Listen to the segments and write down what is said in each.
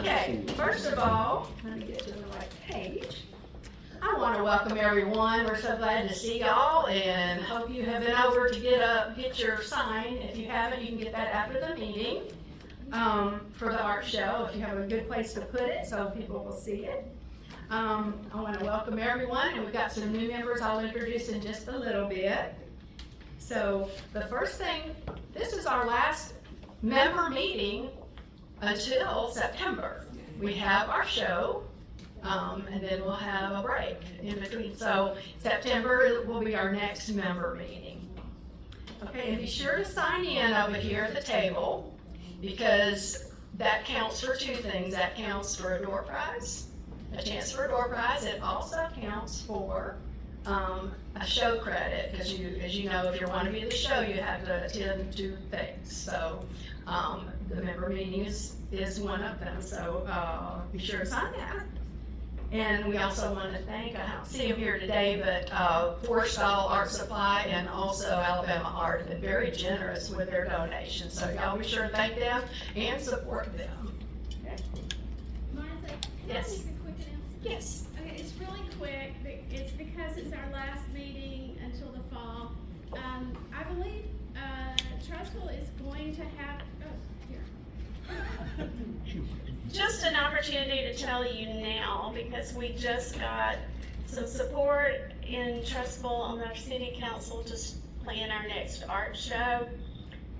Okay, first of all, let me get to the right page. I want to welcome everyone. We're so glad to see y'all and hope you have been over to get your sign. If you haven't, you can get that after the meeting for the art show, if you have a good place to put it so people will see it. I want to welcome everyone, and we've got some new members I'll introduce in just a little bit. So the first thing, this is our last member meeting until September. We have our show, and then we'll have a break in between. So September will be our next member meeting. Okay, and be sure to sign in over here at the table, because that counts for two things. That counts for a door prize, a chance for a door prize. It also counts for a show credit, because as you know, if you want to be at the show, you have to attend 2 things. So the member meeting is one of them. So be sure to sign that. And we also want to thank, I don't see him here today, but Forstall Art Supply and also Alabama Art have been very generous with their donations. So y'all be sure to thank them and support them. Okay. Martha, Yes. can I make a quick announcement? Yes. Okay, it's really quick. It's because it's our last meeting until the fall. I believe Trussville is going to have, just an opportunity to tell you now, because we just got some support in Trussville on our city council to plan our next art show.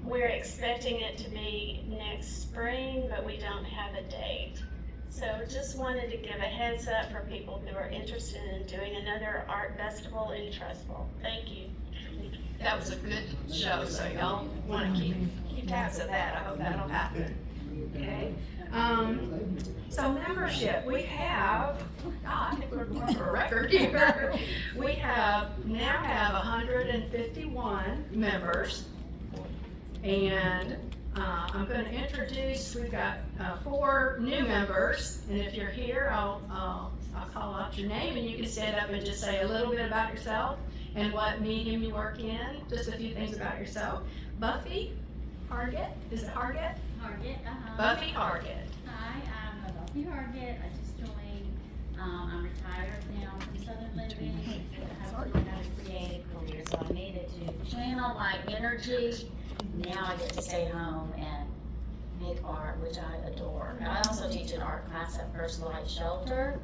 We're expecting it to be next spring, but we don't have a date. So just wanted to give a heads up for people who are interested in doing another art festival in Trussville. Thank you. That was a good show, so y'all want to keep tabs of that. I hope that'll happen. Okay. So membership, we have, I think we're going for a record here. We now have 151 members, and I'm going to introduce. We've got 4 new members, and if you're here, I'll call out your name, and you can stand up and just say a little bit about yourself and what medium you work in. Just a few things about yourself. Buffy Hargett, is it Hargett? Hargett, Buffy Hargett. Hi, I'm Buffy Hargett. I just joined. I'm retired now from Southern Living. I have another creative career, so I needed to channel my energy. Now I get to stay home and make art, which I adore. I also teach an art class at First Light Shelter,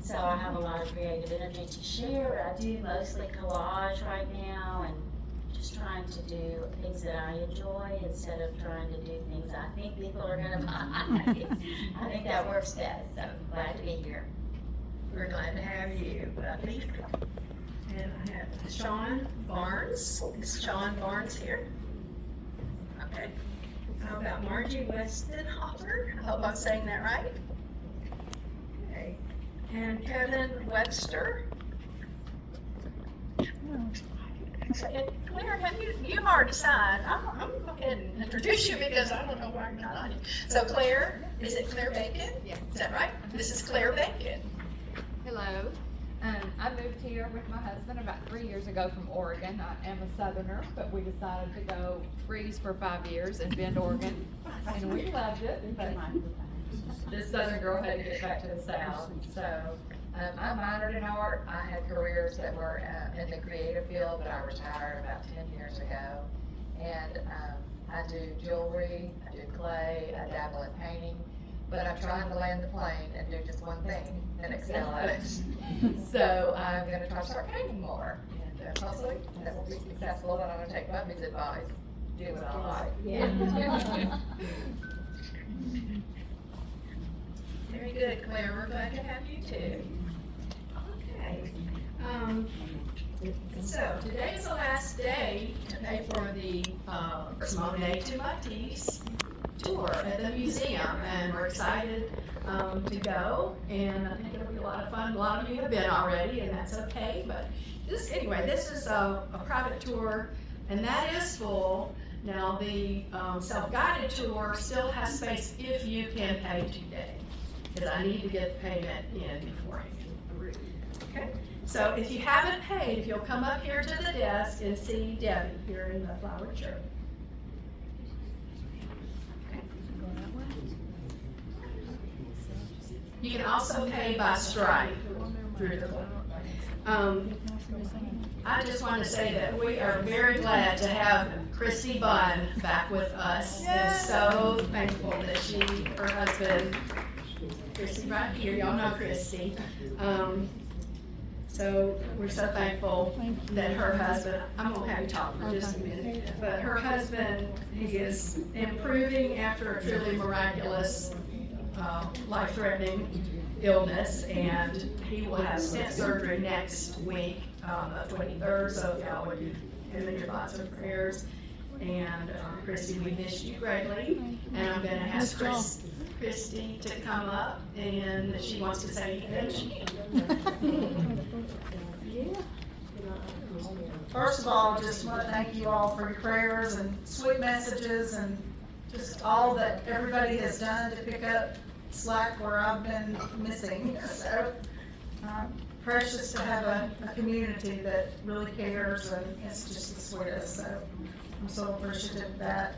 so I have a lot of creative energy to share. I do mostly collage right now, and just trying to do things that I enjoy instead of trying to do things I think people are going to buy. I think that works best, so glad to be here. We're glad to have you, Buffy. And I have Sean Barnes. Is Sean Barnes here? Okay. How about Margie Westenhofer? I hope I'm saying that right. Okay. And Kevin Webster. And Claire, have you hard to sign. I'm going to go ahead and introduce you because I don't know why you're not on it. So Claire, is it Claire Bacon? Yes. Is that right? This is Claire Bacon. Hello. I moved here with my husband about 3 years ago from Oregon. I am a Southerner, but we decided to go freeze for 5 years in Bend, Oregon, and we loved it. But this Southern girl had to get back to the South, so I minored in art. I had careers that were in the creative field, but I retired about 10 years ago. And I do jewelry, I do clay, I dabble in painting. But I'm trying to land the plane and do just one thing and excel at it. So I'm going to try to start painting more. And hopefully that will be successful. And I'm going to take Buffy's advice. Do what I like. Yeah. Very good, Claire. We're glad to have you too. Okay. So today is the last day to pay for the Monet to Matisse tour at the museum, and we're excited to go, and I think it'll be a lot of fun. A lot of you have been already, and that's okay, but this is a private tour, and that is full. Now the self-guided tour still has space if you can pay today, because I need to get the payment in beforehand. Okay, so if you haven't paid, if you'll come up here to the desk and see Debbie here in the flowered shirt. You can also pay by Stripe through the club. I just want to say that we are very glad to have Christy Bunn back with us, and so thankful that her husband, Christy right here, y'all know Christy. So we're so thankful that her husband, I'm gonna have you talk for just a minute, but her husband, he is improving after a truly miraculous, life-threatening illness, and he will have stent surgery next week, the 23rd, so y'all would give him your thoughts and prayers. And Christy, we miss you greatly, and I'm gonna ask Christy to come up, and if she wants to say anything, she can. First of all, just want to thank you all for your prayers and sweet messages and just all that everybody has done to pick up slack where I've been missing. So precious to have a community that really cares, and it's just the sweetest. So I'm so appreciative of that.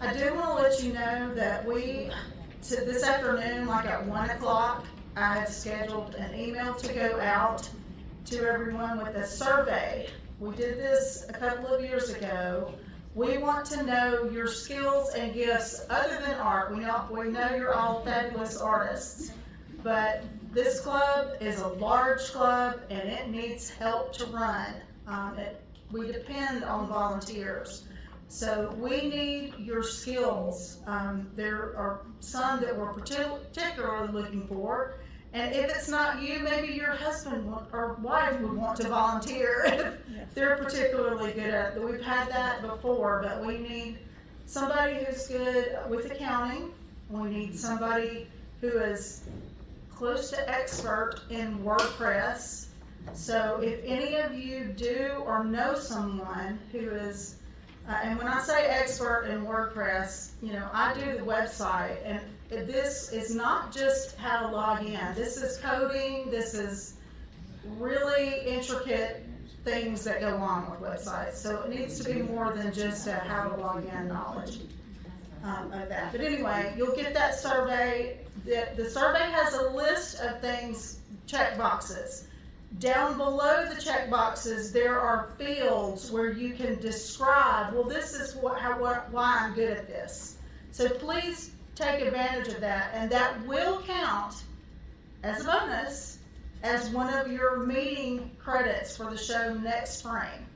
I do want to let you know that this afternoon, like at 1 o'clock, I have scheduled an email to go out to everyone with a survey. We did this a couple of years ago. We want to know your skills and gifts other than art. We know you're all fabulous artists, but this club is a large club and it needs help to run. We depend on volunteers. So we need your skills. There are some that we're particularly looking for. And if it's not you, maybe your husband or wife would want to volunteer if they're particularly good at it. We've had that before, but we need somebody who's good with accounting. We need somebody who is close to expert in WordPress. So if any of you do or know someone who is, and when I say expert in WordPress, I do the website, and this is not just how to log in. This is coding. This is really intricate things that go on with websites. So it needs to be more than just a how to log in knowledge of that. But anyway, you'll get that survey. The survey has a list of things, check boxes. Down below the check boxes, there are fields where you can describe, well, this is why I'm good at this. So please take advantage of that, and that will count as a bonus as one of your meeting credits for the show next spring.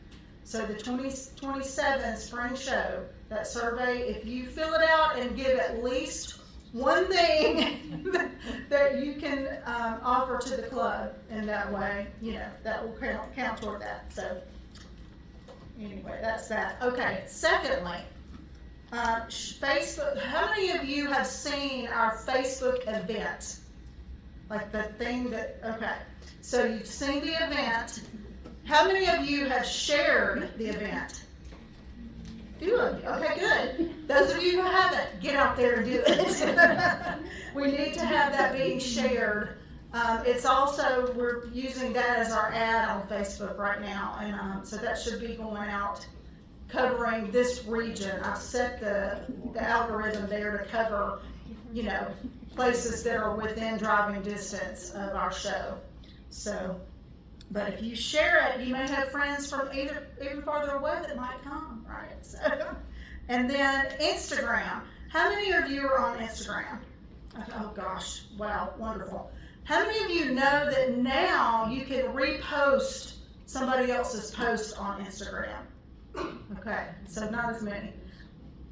So the 2027 spring show, that survey, if you fill it out and give at least one thing that you can offer to the club in that way, that will count toward that. So anyway, that's that. Okay, secondly, Facebook. How many of you have seen our Facebook event? Like the thing okay. So you've seen the event. How many of you have shared the event? Few of you. Okay, good. Those of you who haven't, get out there and do it. We need to have that being shared. It's also, we're using that as our ad on Facebook right now, and so that should be going out covering this region. I've set the algorithm there to cover, places that are within driving distance of our show. So, but if you share it, you may have friends from even farther away that might come, right? So, and then Instagram. How many of you are on Instagram? Oh gosh, wow, wonderful. How many of you know that now you can repost somebody else's post on Instagram? Okay, so not as many.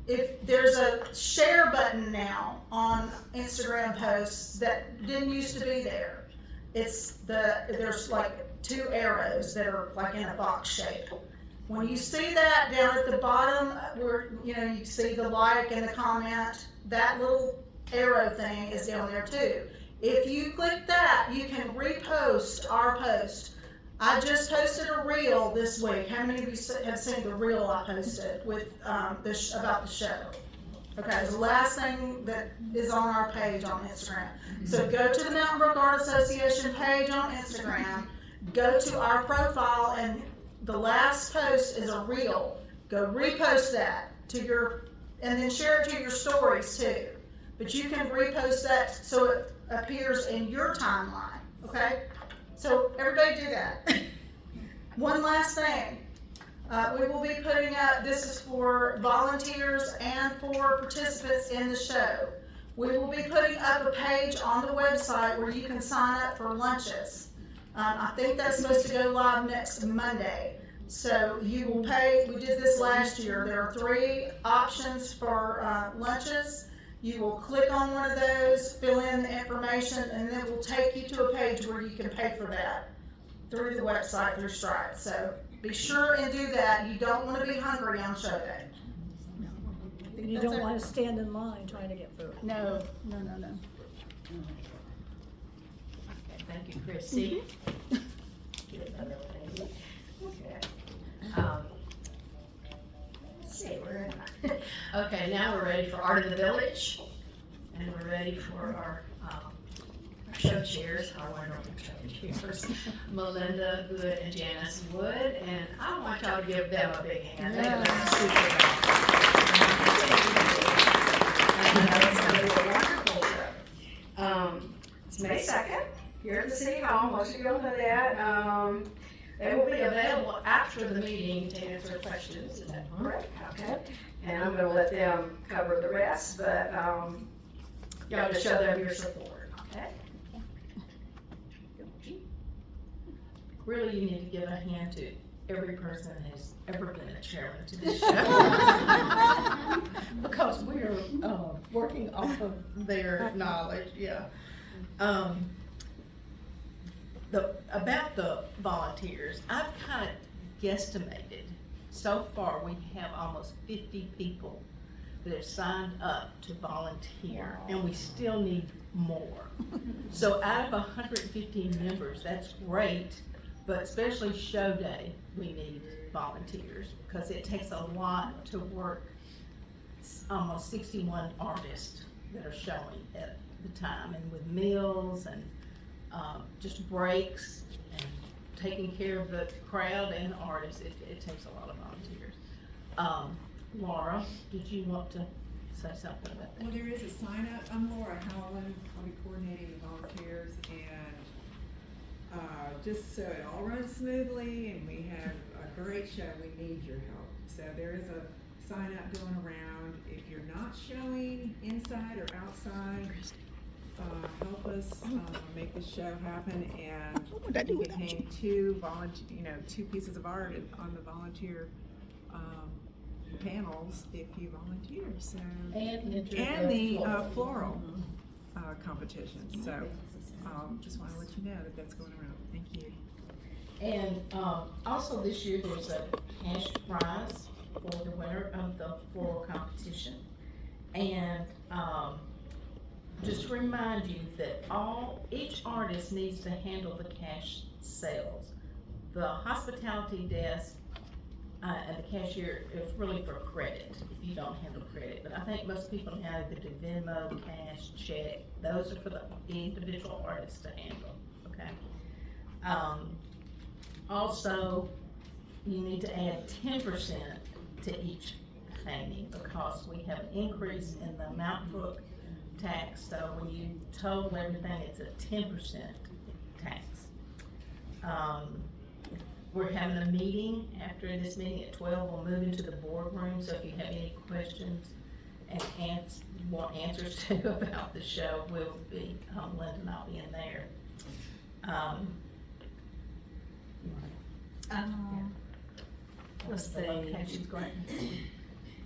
If there's a share button now on Instagram posts that didn't used to be there, there's like 2 arrows that are like in a box shape. When you see that down at the bottom, where you see the like and the comment, that little arrow thing is down there too. If you click that, you can repost our post. I just posted a reel this week. How many of you have seen the reel I posted with about the show? Okay, it's the last thing that is on our page on Instagram. So go to the Mountain Brook Art Association page on Instagram, go to our profile, and the last post is a reel. Go repost that and then share it to your stories too. But you can repost that so appears in your timeline, okay? So everybody do that. One last thing. We will be putting up, this is for volunteers and for participants in the show. We will be putting up a page on the website where you can sign up for lunches. I think that's supposed to go live next Monday. So you will pay, we did this last year. There are 3 options for lunches. You will click on one of those, fill in the information, and then it will take you to a page where you can pay for that through the website, through Stripe. So be sure and do that. You don't want to be hungry on show day. You don't want to stand in line trying to get food. No. No. Okay, thank you, Christy. Get another thing. Okay. Let's see, where am I? Okay, now we're ready for Art of the Village, and we're ready for our show chairs, our wonderful show chairs, Melinda Wood and Janice Wood, and I want y'all to give them a big hand. They have done a super job. And it's gonna be a wonderful show. It's May 2nd, here at the City Hall, most of you all know that. They will be available after the meeting to answer questions, is that correct? Okay. And I'm gonna let them cover the rest, but, y'all just show them your support, okay? Really, you need to give a hand to every person who's ever been a chairman to this show. Because we're, working off of their knowledge, yeah. About the volunteers, I've kind of guesstimated, so far we have almost 50 people that have signed up to volunteer, and we still need more. So out of 150 members, that's great, but especially show day, we need volunteers, because it takes a lot to work almost 61 artists that are showing at the time, and with meals and just breaks and taking care of the crowd and the artists, it takes a lot of volunteers. Laura, did you want to say something about that? Well, there is a sign up. I'm Laura Howland. I'll be coordinating the volunteers, and just so it all runs smoothly and we have a great show, we need your help. So there is a sign up going around. If you're not showing inside or outside, help us make this show happen, and you can hang 2 pieces of art on the volunteer panels if you volunteer. So and the floral competition. So just want to let you know that that's going around. Thank you. And also this year there's a cash prize for the winner of the floral competition. And just to remind you that each artist needs to handle the cash sales. The hospitality desk and the cashier is really for credit, if you don't handle credit. But I think most people know that do Venmo, cash, check, those are for the individual artists to handle, okay? Also, you need to add 10% to each hanging, because we have an increase in the Mount Brook tax, so when you total everything, it's a 10% tax. We're having a meeting, after this meeting at 12, we'll move into the boardroom, so if you have any questions and want answers to about the show, we'll be, Linda and I'll be in there. Let's see. Location's great.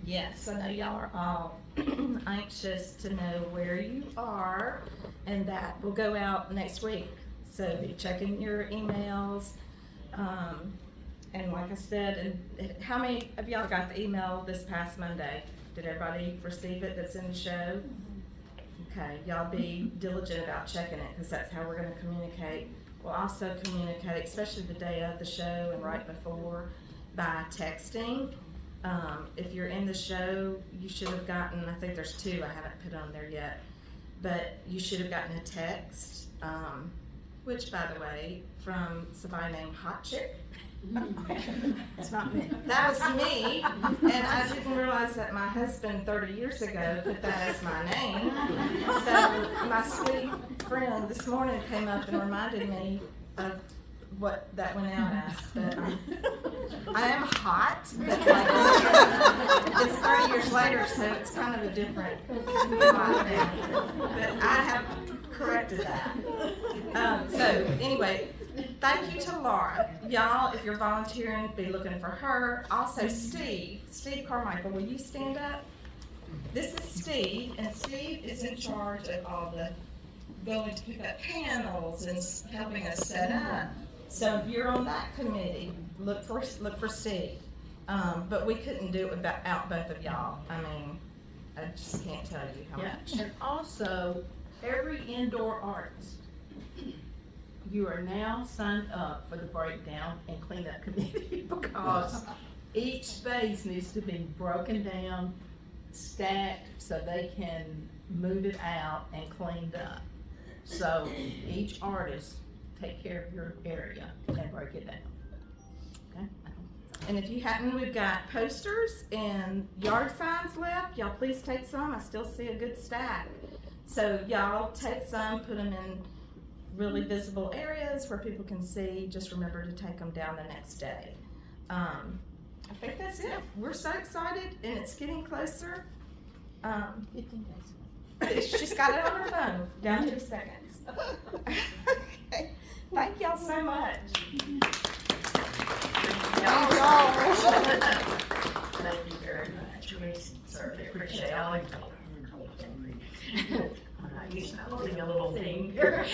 Yes, I know y'all are all anxious to know where you are, and that will go out next week. So be checking your emails. And like I said, and how many of y'all got the email this past Monday? Did everybody receive it that's in the show? Okay, y'all be diligent about checking it, because that's how we're gonna communicate. We'll also communicate, especially the day of the show and right before, by texting. If you're in the show, you should have gotten, I think there's 2 I haven't put on there yet, but you should have gotten a text, which by the way, from somebody named Hot Chick. It's not me. That was me, and I didn't realize that my husband 30 years ago put that as my name. So my sweet friend this morning came up and reminded me of what that went out as. But I am hot, but like, it's 30 years later, so it's kind of a different hot now. But I have corrected that. So anyway, thank you to Laura. Y'all, if you're volunteering, be looking for her. Also Steve Carmichael, will you stand up? This is Steve, and Steve is in charge of all the going to pick up panels and helping us set up. So if you're on that committee, look for Steve. But we couldn't do it without both of y'all. I mean, I just can't tell you how much. And also, every indoor artist, you are now signed up for the breakdown and cleanup committee because each space needs to be broken down, stacked, so they can move it out and cleaned up. So each artist take care of your area and break it down. Okay? And if you hadn't, we've got posters and yard signs left. Y'all please take some. I still see a good stack. So y'all take some, put them in really visible areas where people can see. Just remember to take them down the next day. I think that's it. We're so excited, and it's getting closer. 15 days. She's got it on her phone, down to the seconds. Okay. Thank y'all so much. Thank you very much. We certainly appreciate all of you. I'm used to holding a little thing here.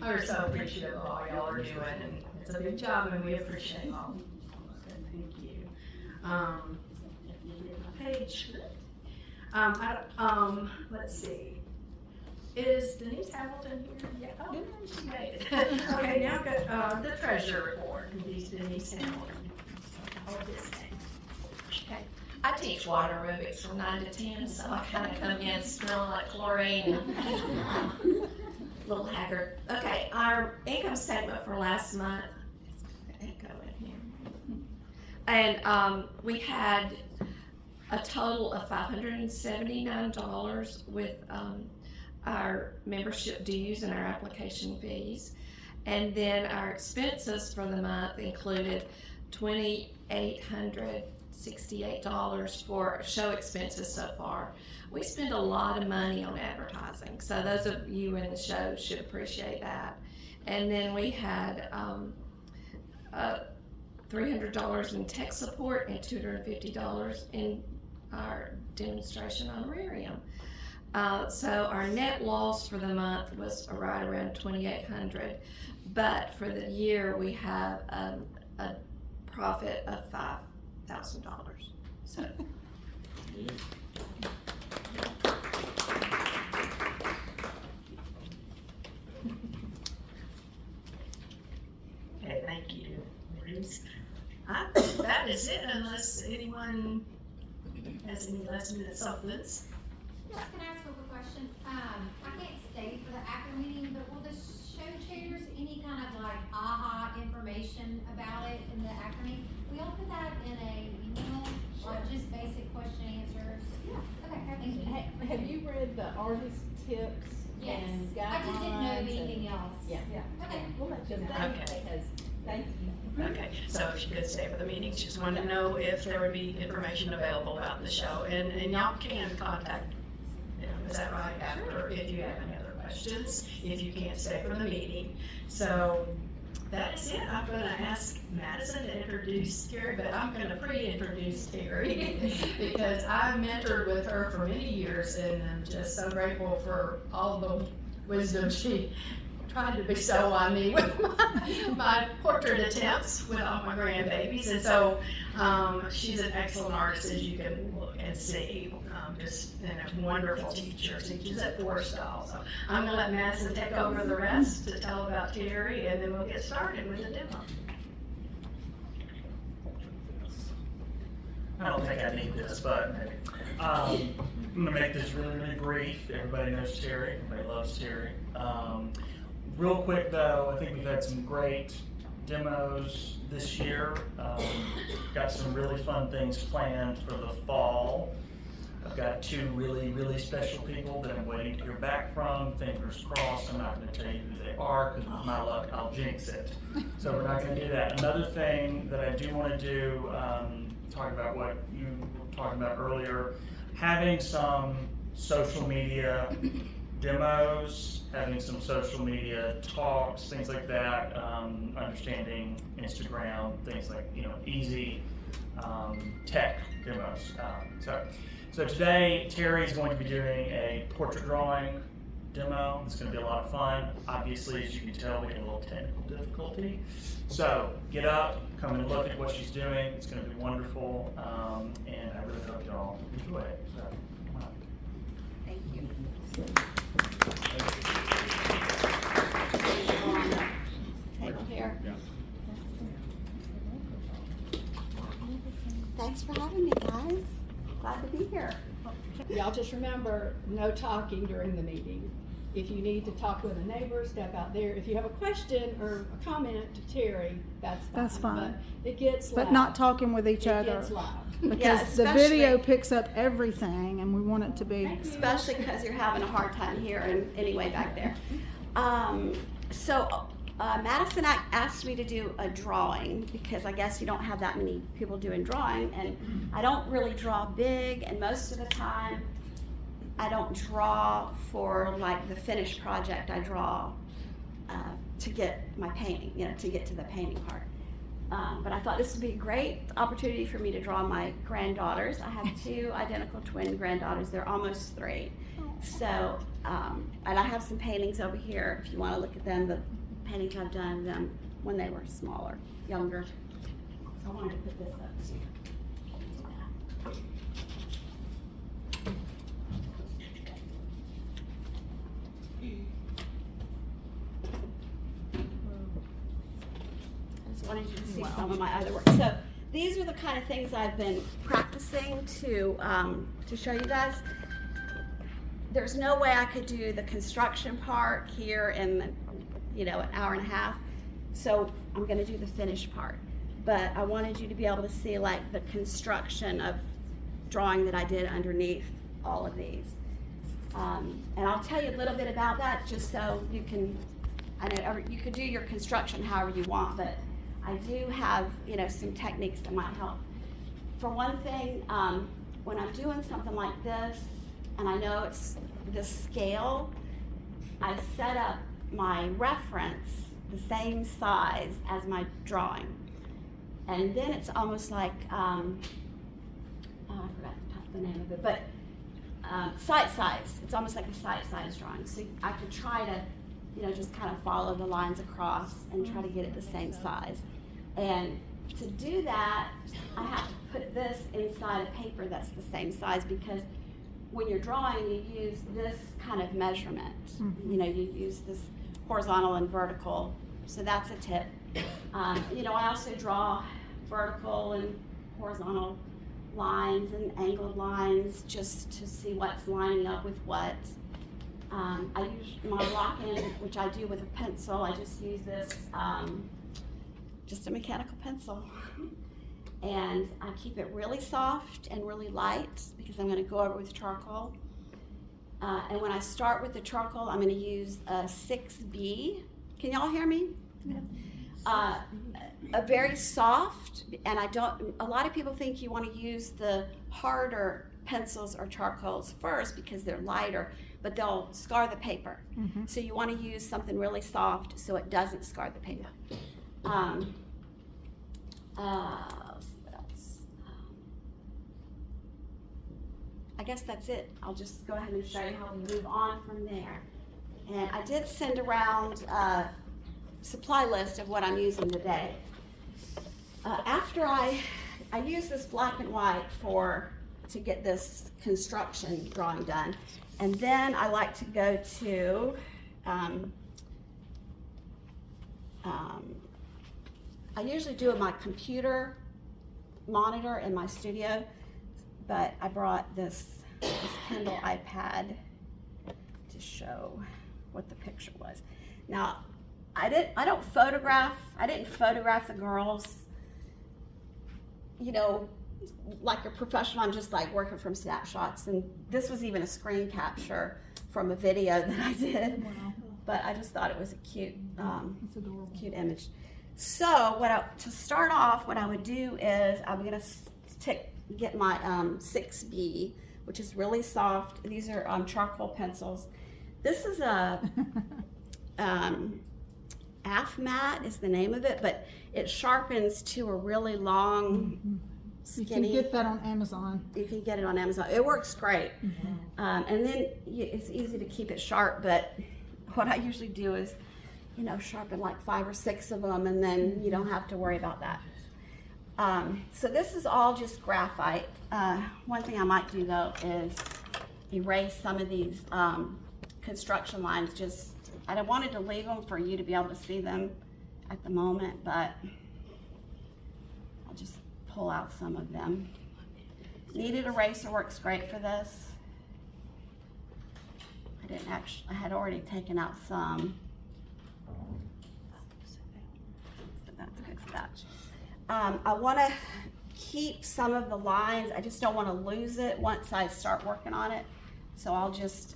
We're so appreciative of all y'all are doing, and it's a big job, and we appreciate all. So thank you. Page. Let's see. Is Denise Hamilton here? Yeah. Oh, she made it. Okay, now I've got the treasurer report. Denise Hamilton. Hold this thing. Okay. I teach water aerobics from 9 to 10, so I kind of come in smelling like chlorine and a little haggard. Okay, our income statement for last month, it's echo in here. And we had a total of $579 with our membership dues and our application fees. And then our expenses for the month included $2,868 for show expenses so far. We spend a lot of money on advertising, so those of you in the show should appreciate that. And then we had $300 in tech support and $250 in our demonstration honorarium. So our net loss for the month was right around $2,800, but for the year we have a profit of $5,000. So. Okay, thank you. That is it, unless anyone has any last minute supplements. Just can I ask a quick question? I can't stay for the after meeting, but will the show chairs, any kind of like aha information about it in the after meeting? We all put that in a email, or just basic question answers? Yeah. Okay, thank you. Have you read the artist tips Yes. and I guidelines? just didn't know of anything else. Yeah. Okay. We'll let you know. Okay. Thank you. Okay, so if you could stay for the meetings, just wanted to know if there would be information available about the show, and y'all can contact them, is that right, after, if you have any other questions, if you can't stay for the meeting. So, that is it. I'm gonna ask Madison to introduce Terry, but I'm gonna pre-introduce Terry, because I've mentored with her for many years, and I'm just so grateful for all the wisdom she tried to bestow on me with my portrait attempts with all my grandbabies. And so she's an excellent artist, as you can look and see, just and a wonderful teacher. Teaches at Forestall. So I'm going to let Madison take over the rest to tell about Terry, and then we'll get started with the demo. I don't think I need this, but I'm gonna make this really, really brief. Everybody knows Terry, everybody loves Terry. Real quick though, I think we've had some great demos this year. Got some really fun things planned for the fall. I've got 2 really, really special people that I'm waiting to hear back from. Fingers crossed. I'm not going to tell you who they are because with my luck, I'll jinx it. So we're not going to do that. Another thing that I do want to do, talk about what you were talking about earlier, having some social media demos, having some social media talks, things like that, understanding Instagram, things like, easy tech demos. So today, Terry's going to be doing a portrait drawing demo. It's going to be a lot of fun. Obviously, as you can tell, we had a little technical difficulty. So get up, come and look at what she's doing. It's going to be wonderful, and I really hope y'all enjoy it. So, come on. Thank you. Table here. Thanks for having me, guys. Glad to be here. Y'all just remember, no talking during the meeting. If you need to talk with a neighbor, step out there. If you have a question or a comment to Terry, that's fine. That's fine. But it gets loud. But not talking with each It other. gets loud. Because the video picks up everything and we want it to be. Especially because you're having a hard time here and anyway back there. Madison asked me to do a drawing because I guess you don't have that many people doing drawing, and I don't really draw big, and most of the time I don't draw for like the finished project. I draw to get my painting, to get to the painting part. But I thought this would be a great opportunity for me to draw my granddaughters. I have 2 identical twin granddaughters. They're almost 3. So, and I have some paintings over here if you want to look at them. The paintings I've done of them when they were smaller, younger. So I wanted to put this up too. I just wanted you to see some of my other work. So these are the kind of things I've been practicing to show you guys. There's no way I could do the construction part here in an hour and a half. So I'm gonna do the finished part. But I wanted you to be able to see like the construction of drawing that I did underneath all of these. And I'll tell you a little bit about that just so you can, I know you could do your construction however you want, but I do have, some techniques that might help. For one thing, when I'm doing something like this, and I know it's the scale, I set up my reference the same size as my drawing. And then it's almost like, I forgot the name of it, but sight size. It's almost like a sight size drawing. So I could try to, just kind of follow the lines across and try to get it the same size. And to do that, I have to put this inside a paper that's the same size because when you're drawing, you use this kind of measurement. You use this horizontal and vertical. So that's a tip. I also draw vertical and horizontal lines and angled lines just to see what's lining up with what. I use my lock-in, which I do with a pencil. I just use this, just a mechanical pencil. And I keep it really soft and really light because I'm going to go over with charcoal. And when I start with the charcoal, I'm going to use a 6B. Can y'all hear me? A very soft, and a lot of people think you want to use the harder pencils or charcoals first because they're lighter, but they'll scar the paper. So you want to use something really soft so it doesn't scar the paper. Let's see what else. I guess that's it. I'll just go ahead and show you how we move on from there. And I did send around a supply list of what I'm using today. After I use this black and white to get this construction drawing done, and then I like to go to I usually do it on my computer monitor in my studio, but I brought this Kindle iPad to show what the picture was. Now, I didn't photograph the girls, you know, like a professional. I'm just like working from snapshots, and this was even a screen capture from a video that I did. Wow. But I just thought it was a cute, It's adorable. cute image. So to start off, what I would do is I'm gonna get my 6B, which is really soft. These are charcoal pencils. This is a AFMAT is the name of it, but it sharpens to a really long, You skinny. can get that on Amazon. You can get it on Amazon. It works great. And then it's easy to keep it sharp, but what I usually do is, you know, sharpen like 5 or 6 of them, and then you don't have to worry about that. So this is all just graphite. One thing I might do though is erase some of these construction lines. Just, I wanted to leave them for you to be able to see them at the moment, but I'll just pull out some of them. Kneaded eraser works great for this. I had already taken out some. So that's good for that. I want to keep some of the lines. I just don't want to lose it once I start working on it. So I'll just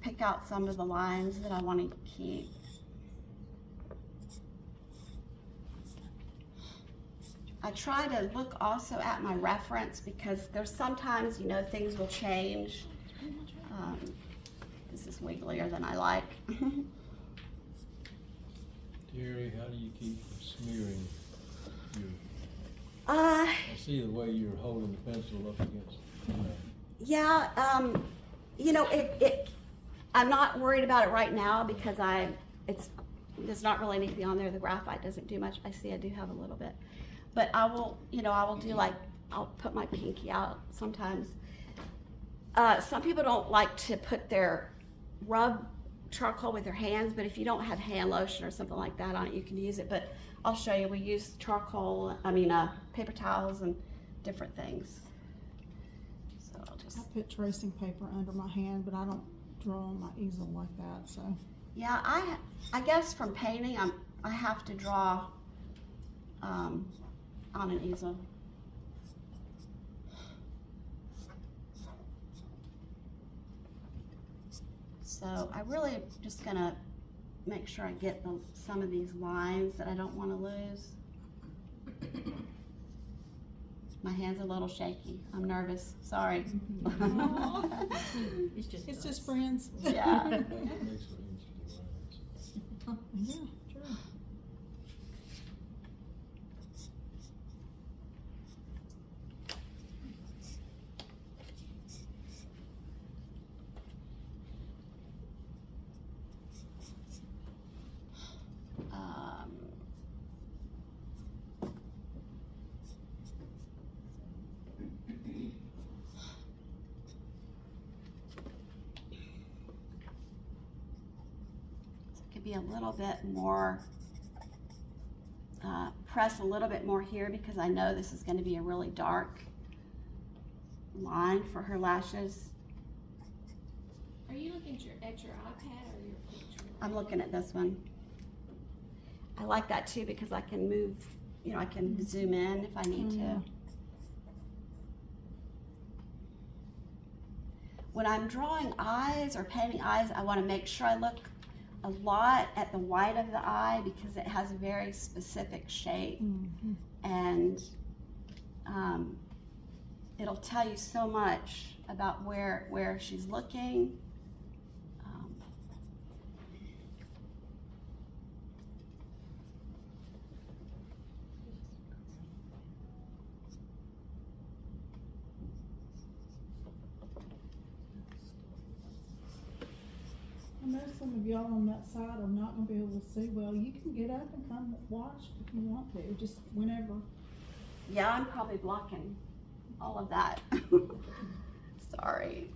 pick out some of the lines that I want to keep. I try to look also at my reference because there's sometimes, you know, things will change. This is wigglier than I like. Terry, how do you keep from smearing your, Uh, I see the way you're holding the pencil up against, yeah, you know, I'm not worried about it right now because there's not really anything on there. The graphite doesn't do much. I see I do have a little bit. But I will do like, I'll put my pinky out sometimes. Some people don't like to rub charcoal with their hands, but if you don't have hand lotion or something like that on it, you can use it. But I'll show you, we use paper towels and different things. So I'll just. I put tracing paper under my hand, but I don't draw on my easel like that, so. Yeah, I guess from painting, I have to draw on an easel. So I really am just gonna make sure I get some of these lines that I don't want to lose. My hand's a little shaky. I'm nervous. Sorry. It's just friends. Yeah. that makes for interesting lines. Yeah, sure. Be a little bit more, press a little bit more here because I know this is going to be a really dark line for her lashes. Are you looking at your iPad or your picture? I'm looking at this one. I like that too because I can move, you know, I can zoom in if I need to. When I'm drawing eyes or painting eyes, I want to make sure I look a lot at the white of the eye because it has a very specific shape, and it'll tell you so much about where she's looking. I know some of y'all on that side are not gonna be able to see well. You can get up and come watch if you want to, just whenever. Yeah, I'm probably blocking all of that. Sorry.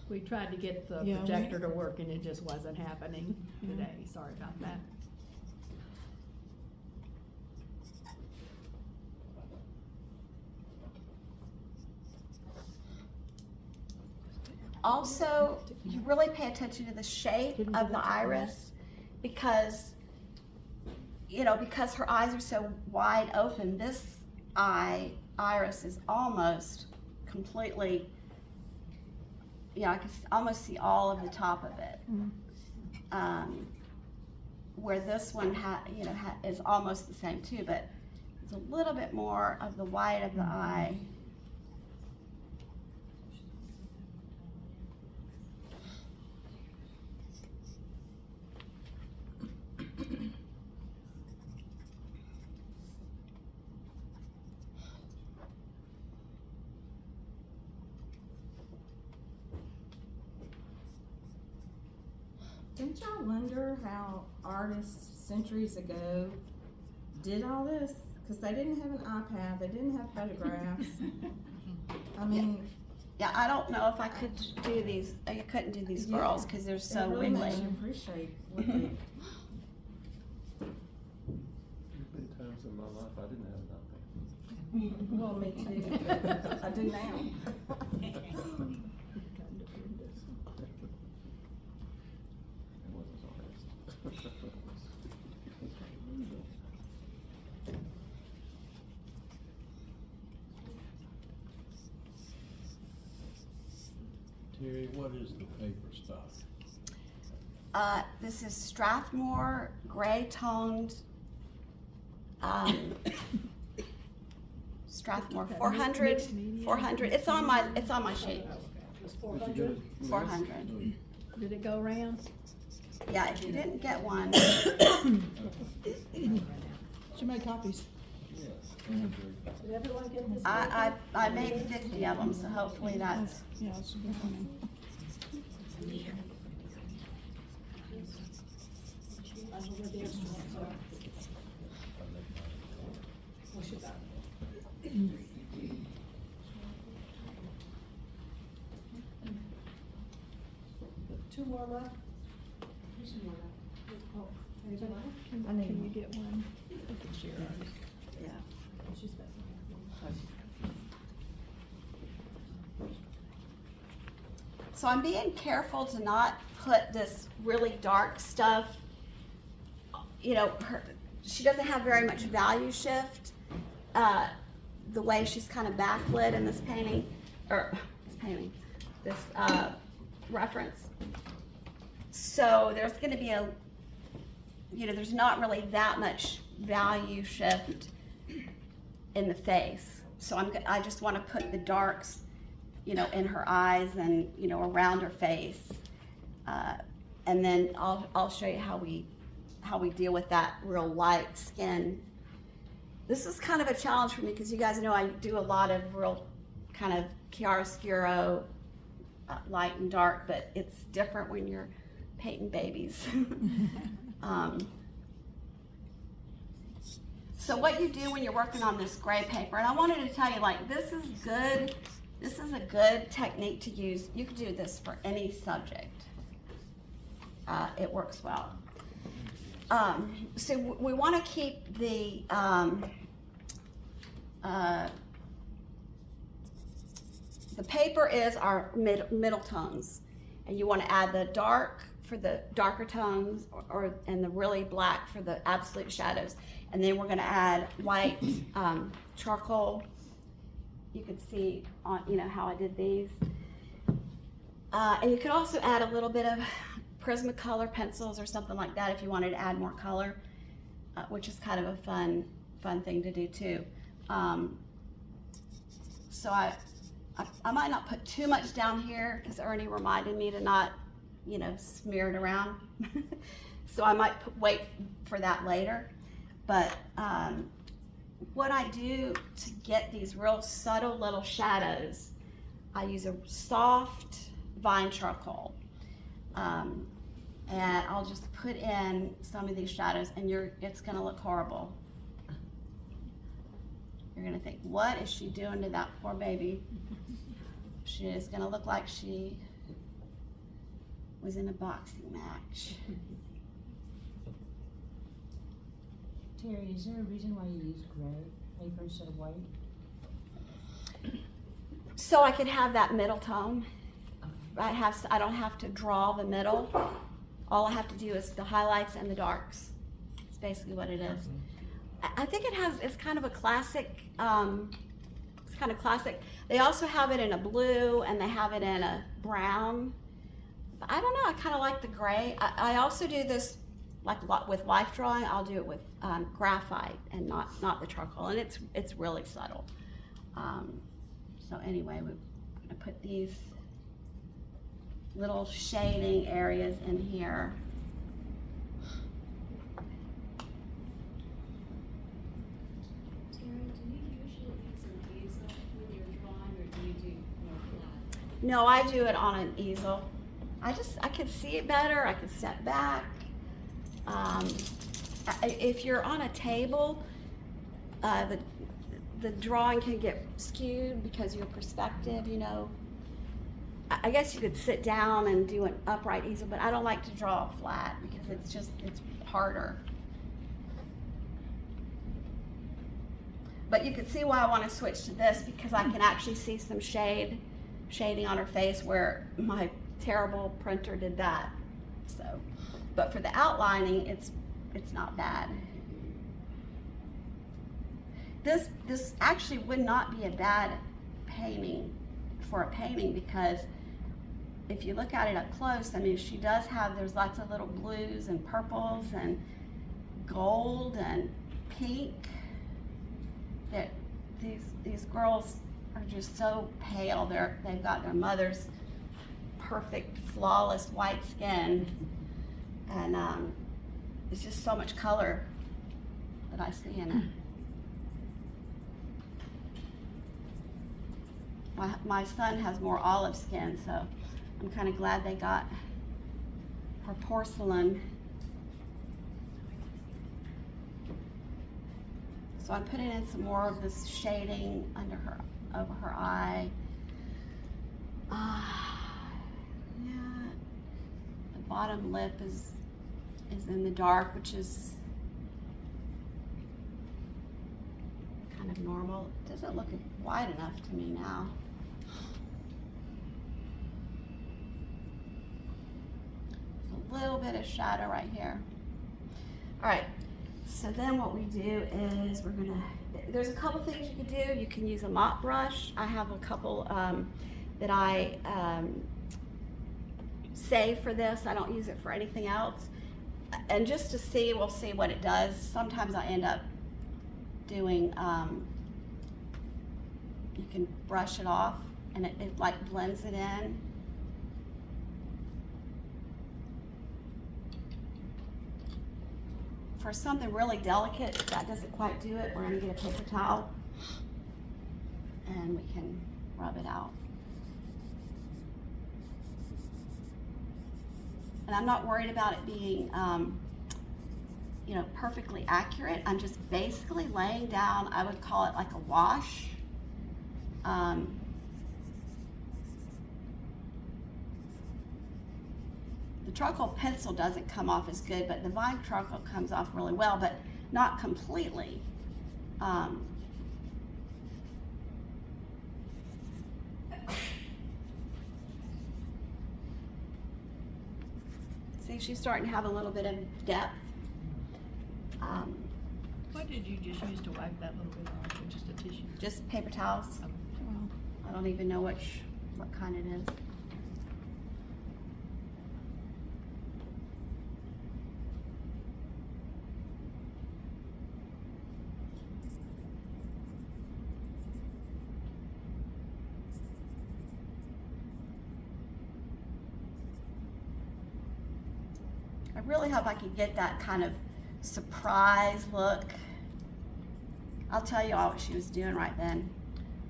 We tried to get the Yeah, projector to work and it just wasn't happening today. Sorry about that. Also, you really pay attention to the shape of the iris because, because her eyes are so wide open, this iris is almost completely, I can almost see all of the top of it. Where this one is almost the same too, but it's a little bit more of the white of the eye. Didn't y'all wonder how artists centuries ago did all this? Because they didn't have an iPad, they didn't have photographs. I mean, Yeah, I don't know if I could do these. I couldn't do these girls because they're so it really makes wiggly. you appreciate what they. There's been times in my life I didn't have nothing. Well, me too. I do now. It wasn't so nice. Terry, what is the paper stock? This is Strathmore gray toned. Strathmore 400. 400. It's on my sheet. It's Did you get it? 400. Did it go around? Yeah, if you didn't get one, She made copies. Yes. Did everyone get this? I made 50 of them, so hopefully that's. Yeah, it's a good one. I don't know the instruments, so. What you got? Two more left? There's some more left. Oh, anybody? Can you get one? We can share ours. Yeah. She's got some. So I'm being careful to not put this really dark stuff, she doesn't have very much value shift, the way she's kind of backlit in this painting, this reference. So there's gonna be there's not really that much value shift in the face. So I just wanna put the darks in her eyes and, around her face. And then I'll show you how we deal with that real light skin. This is kind of a challenge for me because you guys know I do a lot of real kind of chiaroscuro, light and dark, but it's different when you're painting babies. So what you do when you're working on this gray paper, and I wanted to tell you, this is good. This is a good technique to use. You can do this for any subject. It works well. So we want to keep the paper is our middle tones, and you want to add the dark for the darker tones, and the really black for the absolute shadows, and then we're going to add white charcoal. You can see on how I did these, and you could also add a little bit of Prismacolor pencils or something like that if you wanted to add more color, which is kind of a fun thing to do too. So I might not put too much down here because Ernie reminded me to not smear it around. So I might wait for that later. But what I do to get these real subtle little shadows, I use a soft vine charcoal. And I'll just put in some of these shadows, and it's gonna look horrible. You're gonna think, what is she doing to that poor baby? She is gonna look like she was in a boxing match. Terry, is there a reason why you use gray paper instead of white? So I could have that middle tone. I don't have to draw the middle. All I have to do is the highlights and the darks. It's basically what it is. I think it's kind of a classic, it's kind of classic. They also have it in a blue and they have it in a brown. But I don't know, I kind of like the gray. I also do this like with life drawing. I'll do it with graphite and not the charcoal, and it's really subtle. So anyway, we're gonna put these little shading areas in here. Terry, do you usually use an easel when you're drawing, or do you do more flat? No, I do it on an easel. I can see it better, I can step back. If you're on a table, the drawing can get skewed because of your perspective, you know. I guess you could sit down and do an upright easel, but I don't like to draw flat because it's harder. But you can see why I want to switch to this, because I can actually see some shading on her face where my terrible printer did that. So, but for the outlining, it's not bad. This actually would not be a bad painting for a painting, because if you look at it up close, I mean, she does have, there's lots of little blues and purples and gold and pink. That these girls are just so pale. They've got their mother's perfect, flawless white skin, and it's just so much color that I see in it. My son has more olive skin, so I'm kind of glad they got her porcelain. So I'm putting in some more of this shading over her eye. Yeah, the bottom lip is in the dark, which is kind of normal. It doesn't look wide enough to me now. There's a little bit of shadow right here. All right. So then what we do is there's a couple things you can do. You can use a mop brush. I have a couple that I save for this. I don't use it for anything else. And just to see, we'll see what it does. Sometimes I end up doing, you can brush it off and it like blends it in. For something really delicate, that doesn't quite do it, we're gonna get a paper towel and we can rub it out. And I'm not worried about it being, perfectly accurate. I'm just basically laying down, I would call it like a wash. The charcoal pencil doesn't come off as good, but the Vine charcoal comes off really well, but not completely. See, she's starting to have a little bit of depth. What did you just use to wipe that little bit off, or just a tissue? Just paper towels. I don't even know what kind it is. I really hope I could get that kind of surprise look. I'll tell you all what she was doing right then.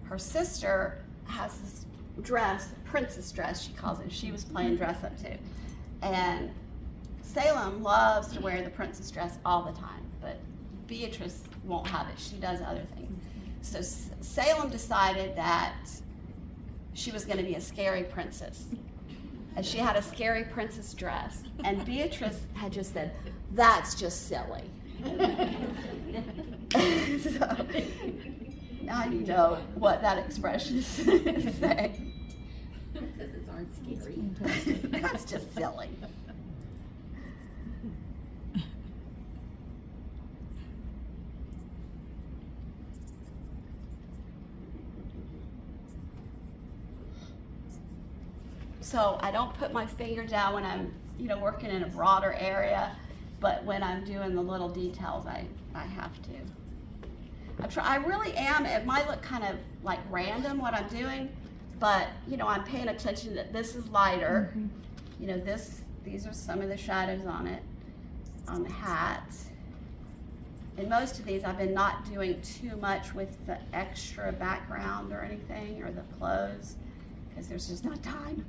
Her sister has this dress, the princess dress she calls it. She was playing dress up too. And Salem loves to wear the princess dress all the time, but Beatrice won't have it. She does other things. So Salem decided that she was going to be a scary princess. And she had a scary princess dress. And Beatrice had just said, "That's just silly." So now you know what that expression is saying. Because it's aren't scary. Fantastic. That's just silly. So I don't put my finger down when I'm, working in a broader area, but when I'm doing the little details, I have to. I really am. It might look kind of like random what I'm doing, but I'm paying attention that this is lighter. These are some of the shadows on it, on the hat. And most of these I've been not doing too much with the extra background or anything, or the clothes, because there's just not time.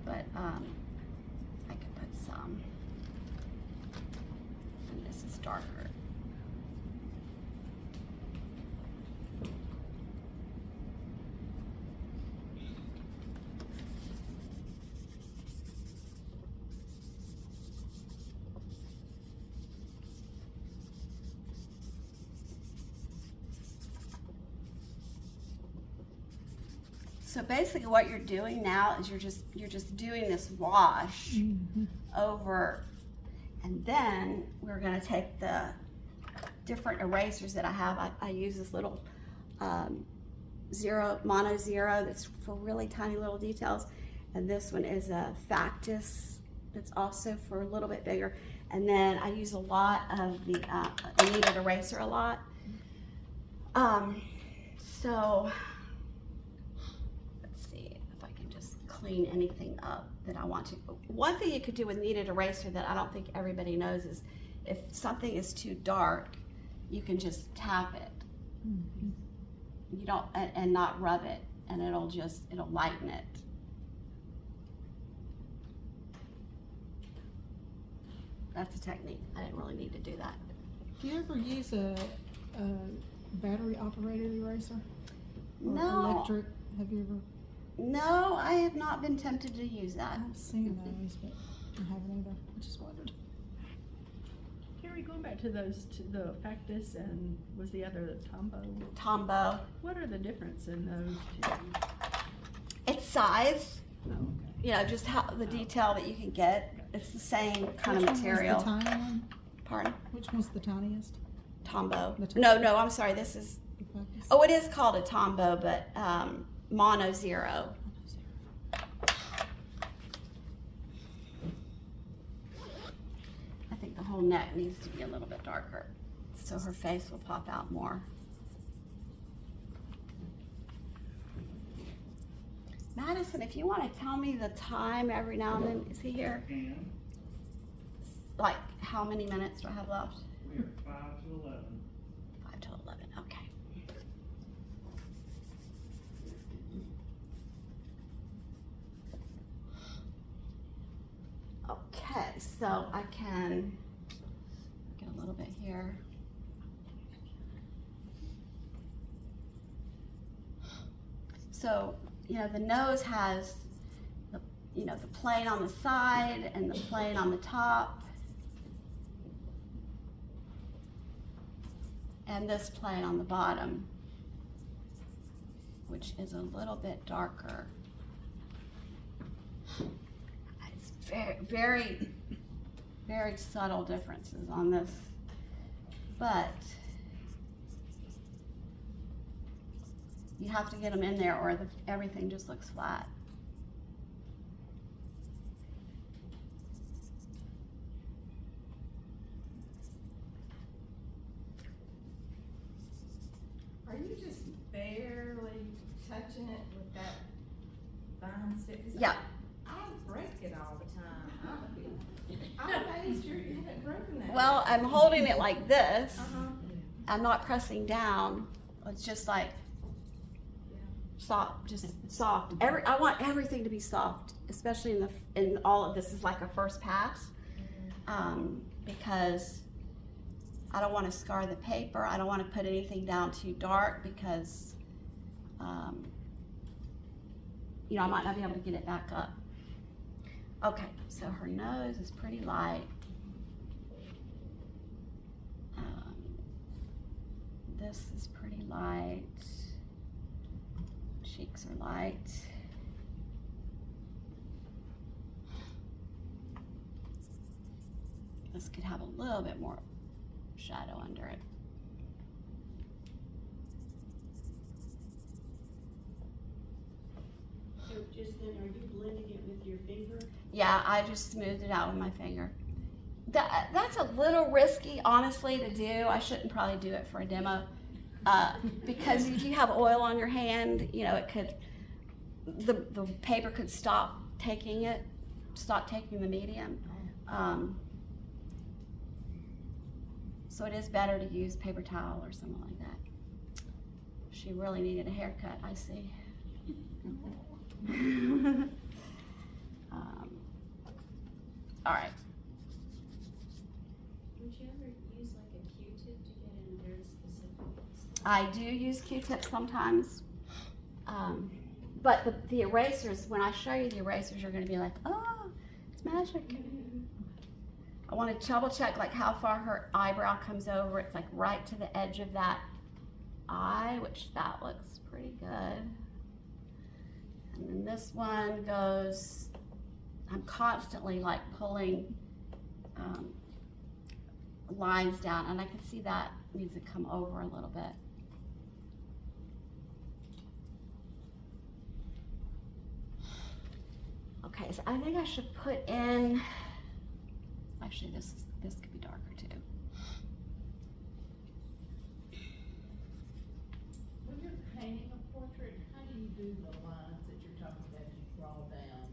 But I could put some. And this is darker. So basically what you're doing now is you're just doing this wash over, and then we're gonna take the different erasers that I have. I use this little mono zero that's for really tiny little details, and this one is a Factus that's also for a little bit bigger. And then I use a lot of the kneaded eraser a lot. So clean anything up that I want to. One thing you could do with kneaded eraser that I don't think everybody knows is if something is too dark, you can just tap it. You don't, and not rub it, and it'll lighten it. That's a technique. I didn't really need to do that. Do you ever use a battery operated eraser? Or No. electric? Have you ever? No, I have not been tempted to use that. I've seen those, but I haven't either. I just wondered. Terry, going back to those, to the Factus and was the other Tombow? Tombow. What are the difference in those two? It's size. Oh, okay. Just how the detail that you can get. It's the same kind of material. Which one was the tiny one? Pardon? Which one's the tiniest? Tombow. The No, I'm sorry. This is. The Factus? Oh, it is called a Tombow, but mono zero. I think the whole neck needs to be a little bit darker, so her face will pop out more. Madison, if you want to tell me the time every now and then, is he here? Like, how many minutes do I have left? We are 5 to 11. 5 to 11, okay. Okay, so I can get a little bit here. So, the nose has the plane on the side and the plane on the top. And this plane on the bottom, which is a little bit darker. It's very, very, very subtle differences on this, but you have to get them in there or everything just looks flat. Are you just barely touching it with that fine stick? 'Cause Yeah. I break it all the time. I'm amazed you haven't broken that. Well, I'm holding it like this. Uh-huh. I'm not pressing down. It's just like soft, just soft. I want everything to be soft, especially in all of this is like a first pass, because I don't want to scar the paper. I don't want to put anything down too dark because, I might not be able to get it back up. Okay, so her nose is pretty light. This is pretty light. Cheeks are light. this could have a little bit more shadow under it. So just then, are you blending it with your finger? Yeah, I just smoothed it out with my finger. That's a little risky, honestly, to do. I shouldn't probably do it for a demo. Because if you have oil on your hand, you know, it could, the paper could stop taking the medium. So it is better to use paper towel or something like that. She really needed a haircut, I see. All right. Would you ever use like a Q-tip to get in a very specific spot? I do use Q-tips sometimes. But the erasers, when I show you the erasers, you're going to be like, oh, it's magic. I want to double check like how far her eyebrow comes over. It's like right to the edge of that eye, which that looks pretty good. And then this one goes, I'm constantly like pulling lines down, and I can see that needs to come over a little bit. Okay, so I think I should put in, actually this could be darker too. When you're painting a portrait, how do you do the lines that you're talking about, you draw down?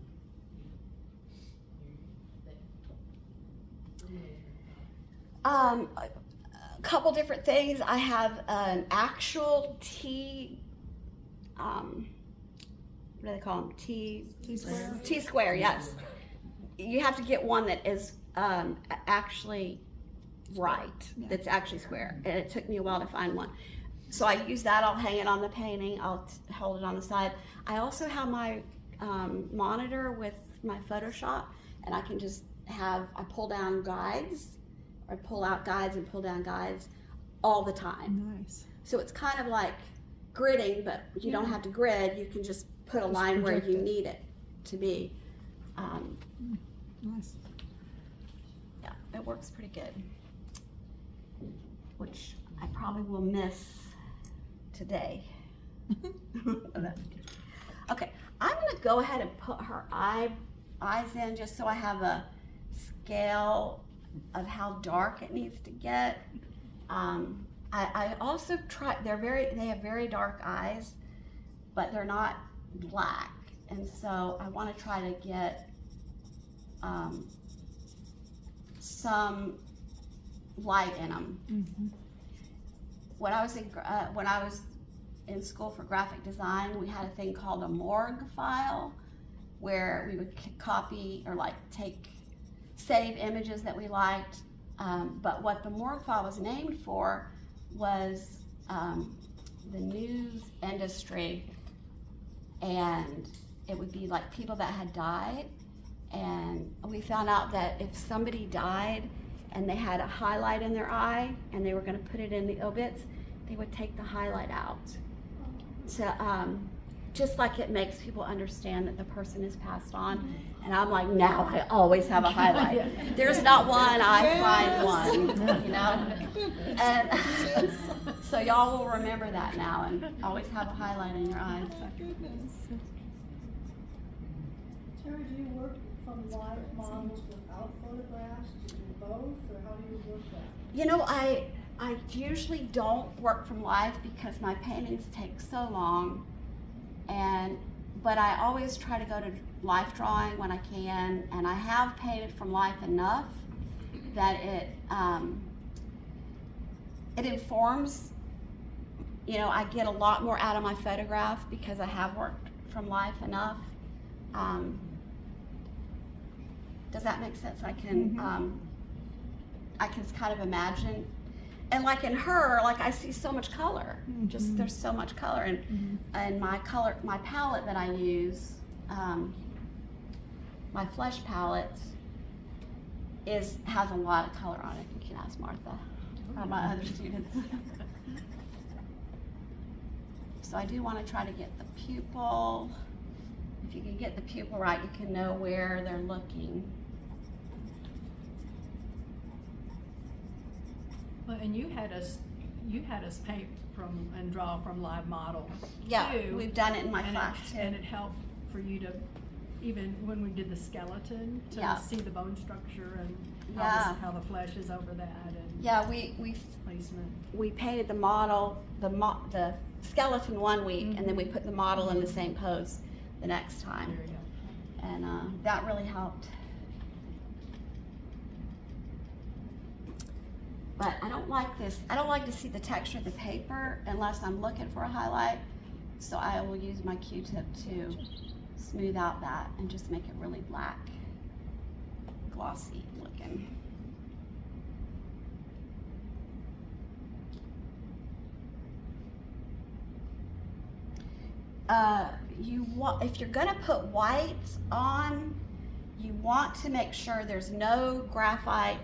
A couple different things. I have an actual T, what do they call them? T-square? T-square, yes. You have to get one that is actually right, that's actually square. And it took me a while to find one. So I use that, I'll hang it on the painting, I'll hold it on the side. I also have my monitor with my Photoshop, and I can just I pull down guides, or pull out guides and pull down guides all the time. Nice. So it's kind of like gridding, but you don't have to grid, you can just put a line where you need it to be. Nice. Yeah, it works pretty good. Which I probably will miss today. Okay, I'm gonna go ahead and put her eyes in just so I have a scale of how dark it needs to get. I also try, they have very dark eyes, but they're not black. And so I want to try to get some light in them. Mm-hmm. When I was in school for graphic design, we had a thing called a morgue file, where we would copy or like save images that we liked. But what the morgue file was named for was the news industry, and it would be like people that had died. And we found out that if somebody died and they had a highlight in their eye and they were going to put it in the obits, they would take the highlight out. To, just like it makes people understand that the person has passed on. And I'm like, now I always have a highlight. There's not one, I find one, you know? And so y'all will remember that now and always have a highlight in your eyes. Terry, do you work from live models without photographs? Do you do both, or how do you work that? You know, I usually don't work from life because my paintings take so long, but I always try to go to life drawing when I can, and I have painted from life enough that it informs, you know, I get a lot more out of my photograph because I have worked from life enough. Does that make sense? I can kind of imagine. And like in her, like I see so much color. Just there's so much color, and my palette that I use, my flesh palette, has a lot of color on it. You can ask Martha or my other students. So I do want to try to get the pupil. If you can get the pupil right, you can know where they're looking. Well, and you had us paint from and draw from live model. Yeah, too, we've done it in my and class too. And it helped for you to, even when we did the skeleton, to Yeah. see the bone structure and Yeah. how the flesh is over that and Yeah, we placement. we painted the model, the skeleton one week, and then we put the model in the same pose the next time, There you go. and that really helped. But I don't like this. I don't like to see the texture of the paper unless I'm looking for a highlight. So I will use my Q-tip to smooth out that and just make it really black, glossy looking. If you're gonna put white on, you want to make sure there's no graphite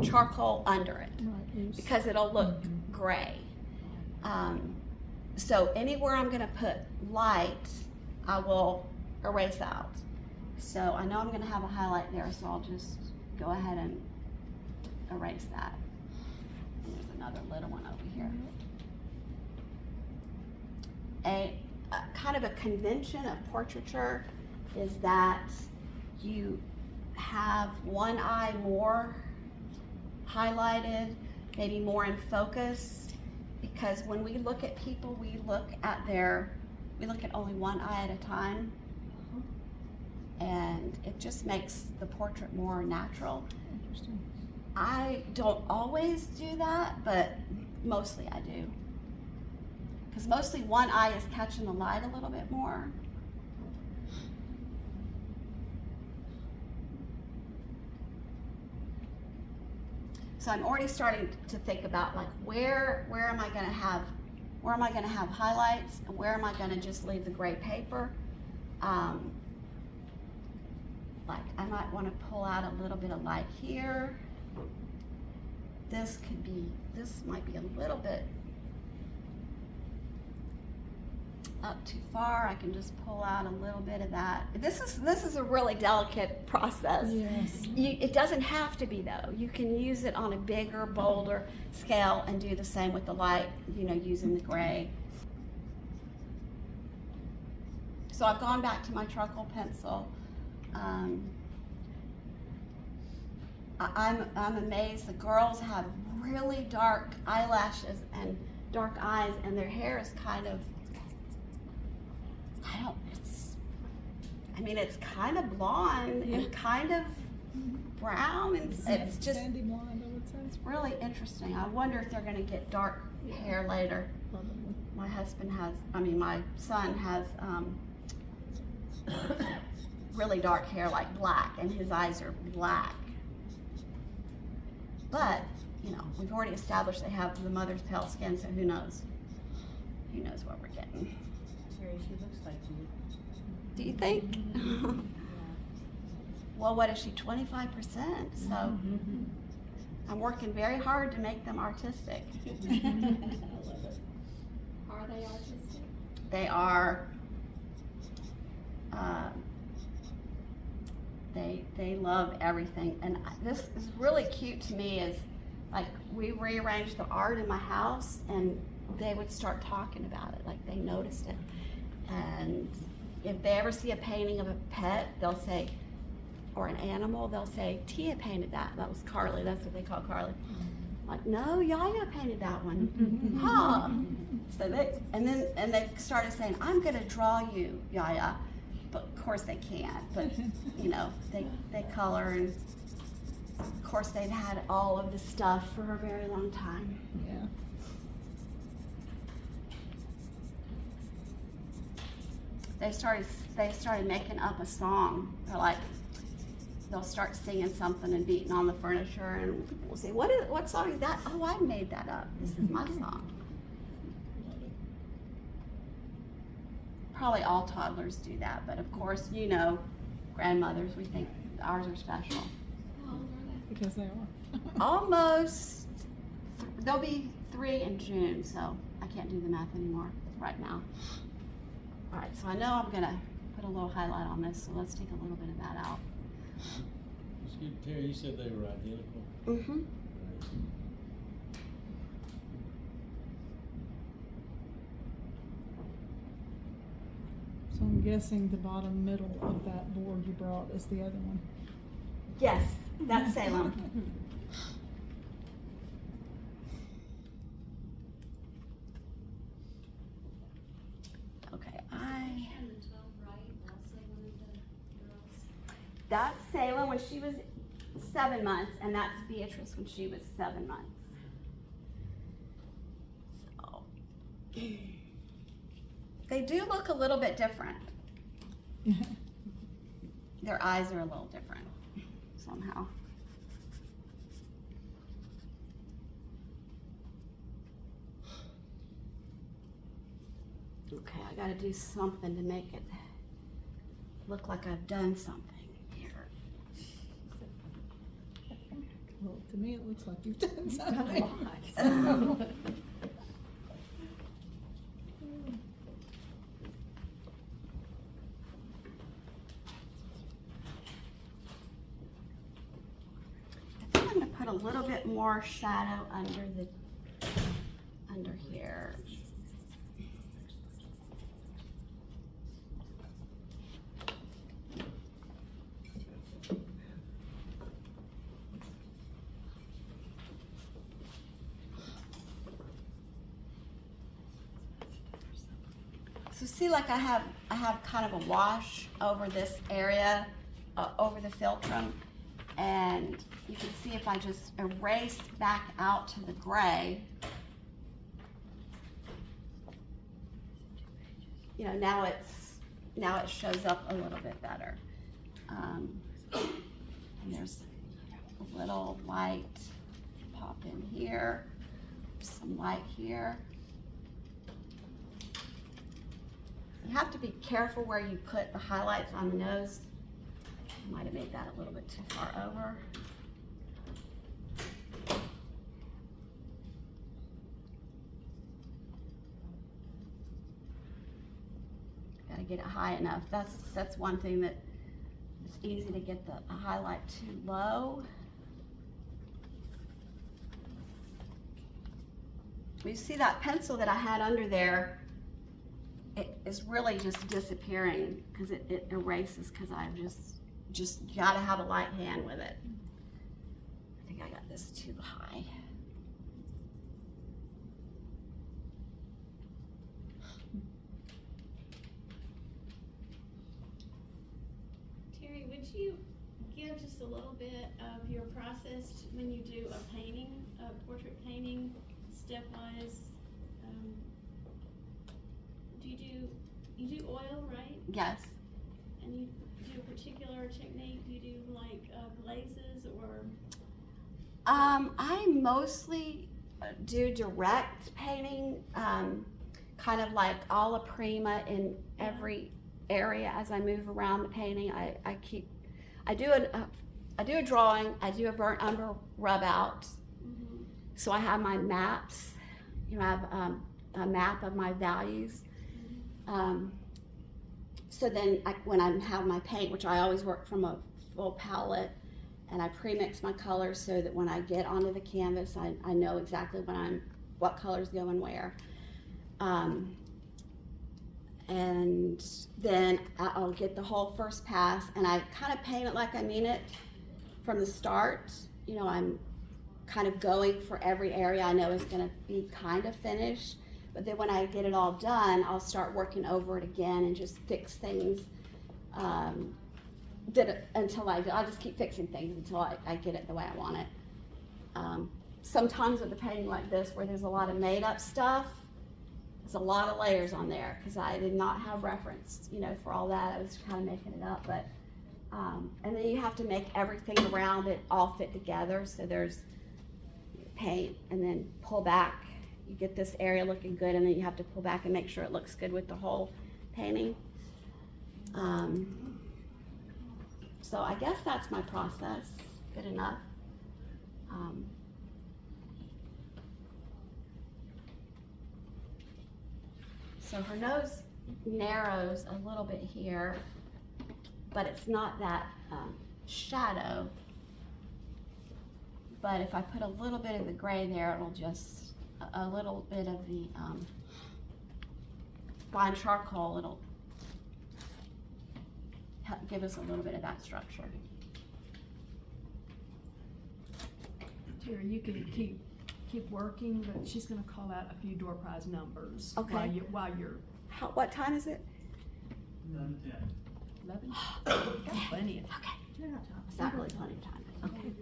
charcoal under it, because it'll look gray. So anywhere I'm gonna put light, I will erase out. So I know I'm gonna have a highlight there, so I'll just go ahead and erase that. And there's another little one over here. A kind of a convention of portraiture is that you have one eye more highlighted, maybe more in focus, because when we look at people, we look at only one eye at a time, and it just makes the portrait more natural. Interesting. I don't always do that, but mostly I do. Because mostly one eye is catching the light a little bit more. So I'm already starting to think about, like, where am I going to have highlights, and where am I going to just leave the gray paper? Like, I might want to pull out a little bit of light here. This might be a little bit up too far. I can just pull out a little bit of that. This is a really delicate process. Yes. It doesn't have to be, though. You can use it on a bigger, bolder scale and do the same with the light, using the gray. So I've gone back to my charcoal pencil. I'm amazed. The girls have really dark eyelashes and dark eyes, and their hair is kind of, it's kind of blonde and kind of brown, and it's just, Sandy blonde, I would say. it's really interesting. I wonder if they're gonna get dark hair later. Probably. My son has really dark hair, like black, and his eyes are black. But, we've already established they have the mother's pale skin, so who knows? Who knows what we're getting? Terry, she looks like you. Do you think? Well, what is she, 25%? So I'm working very hard to make them artistic. Are they artistic? They are. They love everything, and this is really cute to me. Is like, we rearranged the art in my house, and they would start talking about it, like they noticed it. And if they ever see a painting of a pet, they'll say, or an animal, they'll say, Tia painted that. That was Carly. That's what they call Carly. Like, no, Yaya painted that one. Huh. So they started saying, I'm gonna draw you, Yaya. But of course they can't. But they color, and of course they've had all of the stuff for a very long time. Yeah. They started making up a song. They'll start singing something and beating on the furniture, and we'll say, what song is that? Oh, I made that up. This is my song. Probably all toddlers do that, but of course, grandmothers, we think ours are special. How old are they? Because they are. Almost. They'll be 3 in June, so I can't do the math anymore right now. All right, so I know I'm gonna put a little highlight on this, so let's take a little bit of that out. Terry, you said they were identical. Mm-hmm. guessing the bottom middle of that board you brought is the other one. Yes, that's Salem. Okay, that's Salem when she was 7 months, and that's Beatrice when she was 7 months. So, they do look a little bit different. Their eyes are a little different somehow. Okay, I gotta do something to make it look like I've done something here. Well, to me, it looks like you've done Done a something. lot. I think I'm gonna put a little bit more shadow under here. So see, like I have kind of a wash over this area, over the philtrum, and you can see if I just erase back out to the gray, you know, now it shows up a little bit better. And there's a little white pop in here, some white here. You have to be careful where you put the highlights on the nose. I might have made that a little bit too far over. Gotta get it high enough. That's one thing that it's easy to get the highlight too low. You see that pencil that I had under there? It is really just disappearing because it erases, because I've just got to have a light hand with it. I think I got this too high. Terry, would you give just a little bit of your process when you do a painting, a portrait painting, stepwise? You do oil, right? Yes. And you do a particular technique? Do you do like glazes or? I mostly do direct painting, kind of like alla prima in every area as I move around the painting. I do a drawing, I do a burnt umber rub out. Mm-hmm. So I have my maps, you know, I have a map of my values. So then when I have my paint, which I always work from a full palette, and I pre-mix my colors so that when I get onto the canvas, I know exactly what colors go in where. And then I'll get the whole first pass, and I kind of paint it like I mean it from the start. You know, I'm kind of going for every area I know is going to be kind of finished. But then when I get it all done, I'll start working over it again and just fix things. I'll just keep fixing things until I get it the way I want it. Sometimes with a painting like this, where there's a lot of made up stuff, there's a lot of layers on there because I did not have reference, you know, for all that. I was kind of making it up, but and then you have to make everything around it all fit together. So there's paint and then pull back. You get this area looking good, and then you have to pull back and make sure it looks good with the whole painting. So I guess that's my process. Good enough. So her nose narrows a little bit here, but it's not that shadow. But if I put a little bit of the gray there, it'll just, a little bit of the fine charcoal, give us a little bit of that structure. Terry, you can keep working, but she's gonna call out a few door prize numbers. Okay. While you're What time is it? 11. Got plenty of time. It's not really plenty of time. Okay.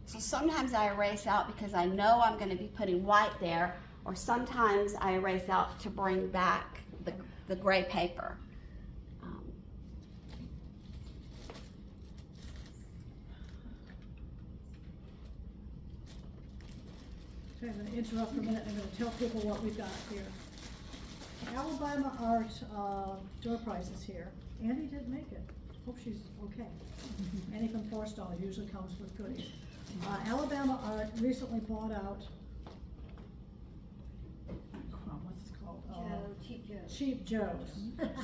So sometimes I erase out because I know I'm going to be putting white there, or sometimes I erase out to bring back the gray paper. Okay, I'm gonna interrupt for a minute, I'm gonna tell people what we've got here. Alabama Art, door prizes here. Andy didn't make it. Hope she's okay. Andy from Forestall usually comes with goodies. Alabama Art recently bought out, what's it called? Cheap Joe's.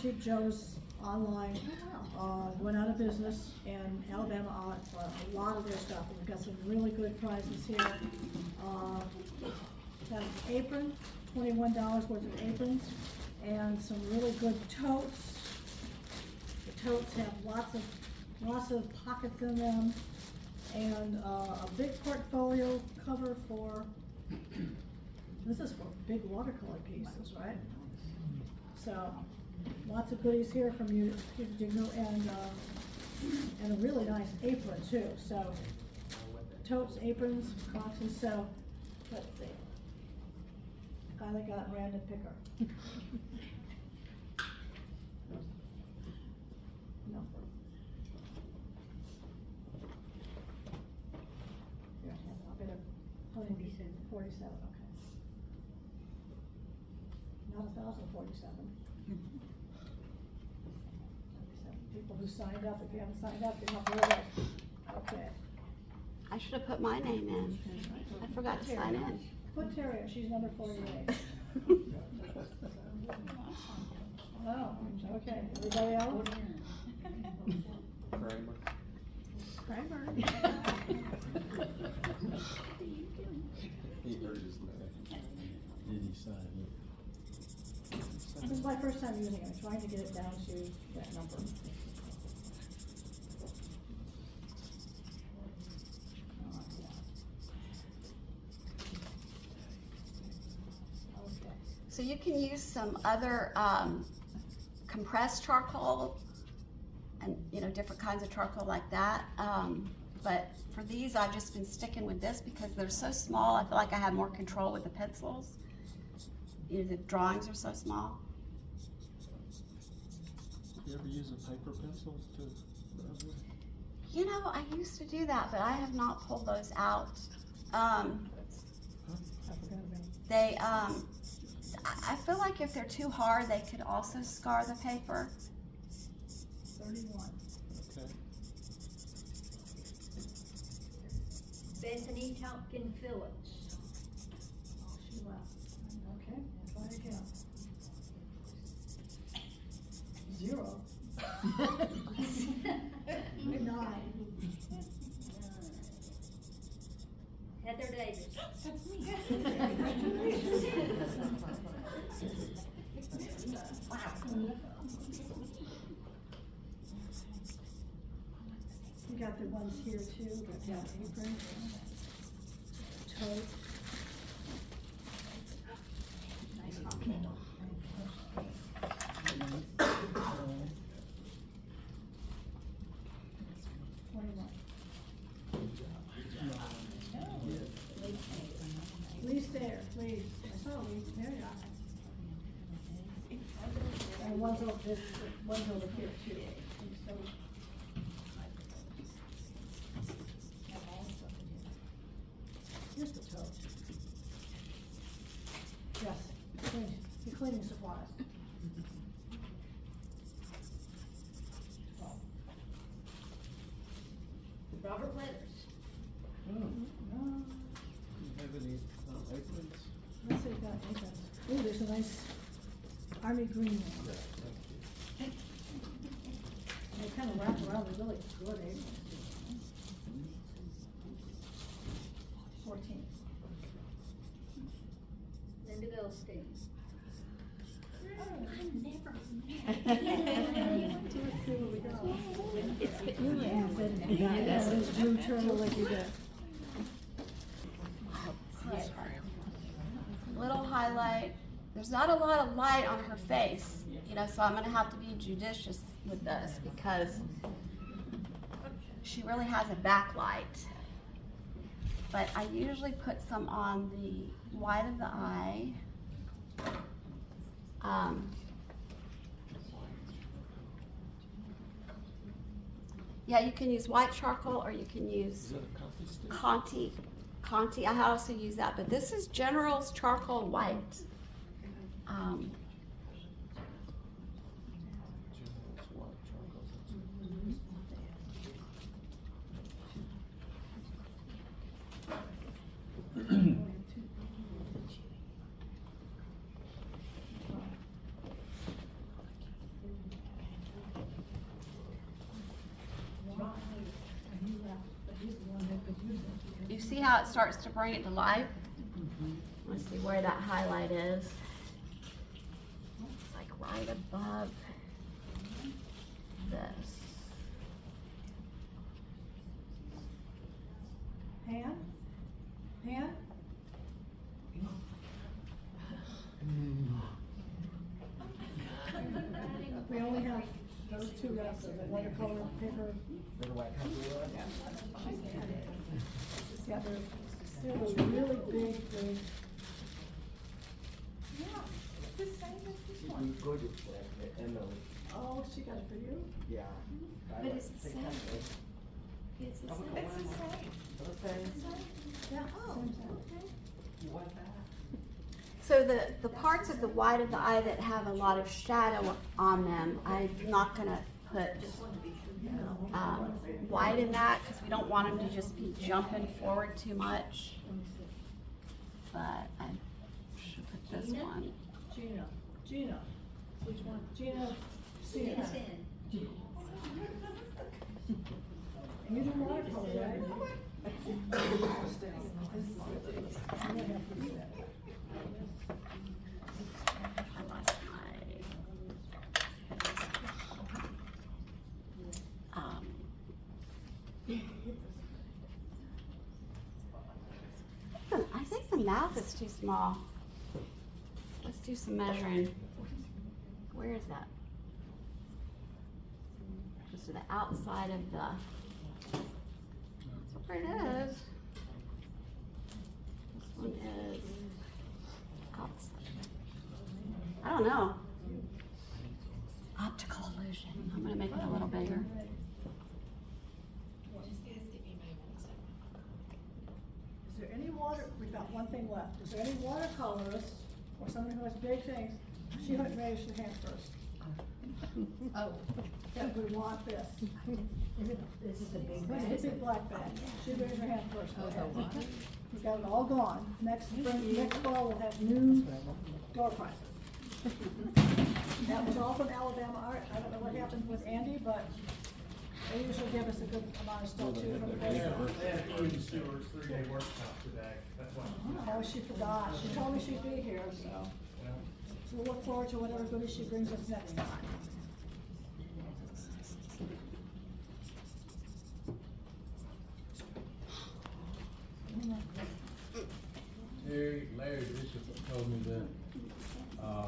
Cheap Joe's online, went out of business, and Alabama Art bought a lot of their stuff. We've got some really good prizes here. Got an apron, $21 worth of aprons, and some really good totes. The totes have lots of pockets in them, and a big portfolio cover for, this is for big watercolor pieces, right? So, lots of goodies here from you, and a really nice apron too. So, totes, aprons, boxes. So, let's see. Finally got random picker. Number. Here, I'll get a 47, okay. Not 1,047. People who signed up, if you haven't signed up, you're not really, okay. I should have put my name in. I forgot to sign in. Put Terry, she's number 48. Oh, okay, everybody else? Kramer. He hurt his neck. Did he sign it? This is my first time using it, I'm trying to get it down to that number. So you can use some other compressed charcoal and, different kinds of charcoal like that. But for these, I've just been sticking with this because they're so small. I feel like I have more control with the pencils. The drawings are so small. You ever use a paper pencil to? I used to do that, but I have not pulled those out. They, I feel like if they're too hard, they could also scar the paper. 31. Okay. Bethany Tompkins Phillips. Oh, she left. Okay, try it again. 0. 9. Heather Davis. We got the ones here too, got that apron, tote. Nice one. Lee's there, please. I saw Lee. There you are. And one's over here too. Here's the tote. Yes, cleaning supplies. Robert Weathers. Do you have any aprons? Let's see if that aprons. Ooh, there's a nice army green one. Yeah, thank you. kind of wrap around the really good aprons. 14. Indigo stain. Yeah, it's blue turtle like you did. Little highlight. There's not a lot of light on her face, you know, so I'm gonna have to be judicious with this because she really has a backlight. But I usually put some on the white of the eye. Yeah, you can use white charcoal or you can use Conti. I also use that, but this is General's charcoal white. You see how it starts to bring it to life? Let's see where that highlight is. It's like right above this. Pan? Pan? We only have those two left, so the watercolor paper. Yeah, they're still really big. Oh, she got it for you? Yeah. But it's the same. It's the same. Yeah. Oh, So the parts of the white of the eye that have a lot of shadow on them, I'm not gonna put white in that because we don't want them to just be jumping forward too much. But I should put this one. Gina. Which one? Gina. Gina. And you do watercolor, right? I think the mouth is too small. Let's do some measuring. Where is that? Just to the outside of the. There it is. This one is outside. I don't know. Optical illusion. I'm gonna make it a little bigger. Is there any we've got one thing left. Is there any watercolorist or someone who has big things? She haven't raised her hand first. Oh. And we want this. This is a big This is the big black bag. She raised her hand first. Go ahead. what? We've got it all gone. Next fall we'll have new door prizes. That was all from Alabama Art. I don't know what happened with Andy, but they usually give us a good amount of stuff too from the They post office. had Food Stewards 3-day workshop today, that's why. Oh, she forgot. She told me she'd be here, so we'll look forward to whatever goodies she brings us next time. Larry Bishop told me that, a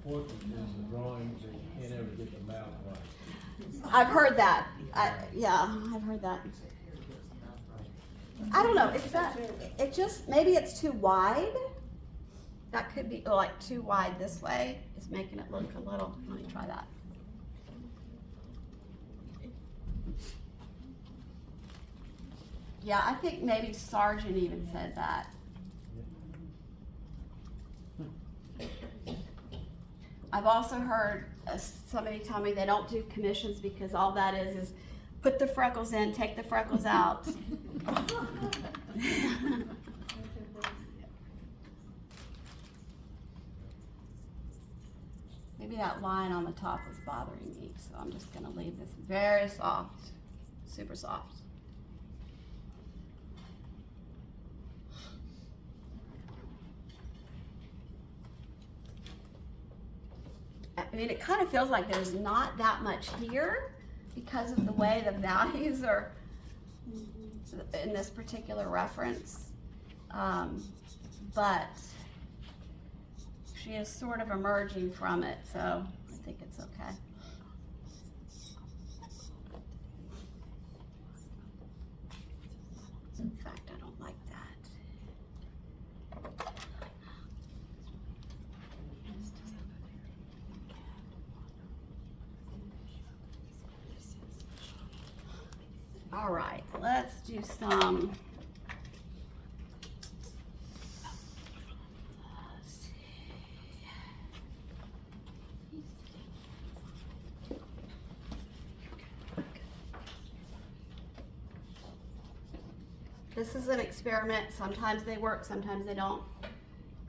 portrait is a drawing that you can't ever get the mouth right. I've heard that. Yeah, I've heard that. I don't know. It's that. It just maybe it's too wide. That could be like too wide this way. It's making it look a little. Let me try that. Yeah, I think maybe Sargent even said that. I've also heard somebody tell me they don't do commissions because all that is put the freckles in, take the freckles out. Maybe that line on the top was bothering me, so I'm just gonna leave this very soft, super soft. I mean, it kind of feels like there's not that much here because of the way the values are in this particular reference. But she is sort of emerging from it, so I think it's okay. In fact, I don't like that. All right, let's do some. This is an experiment. Sometimes they work, sometimes they don't.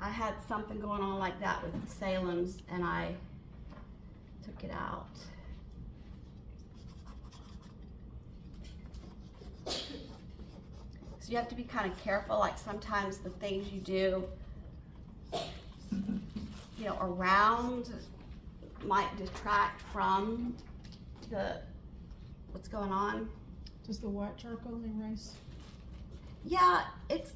I had something going on like that with Salem's and I took it out. So you have to be kind of careful, like sometimes the things you do, you know, around might detract from what's going on. Does the white charcoal erase? Yeah, it's.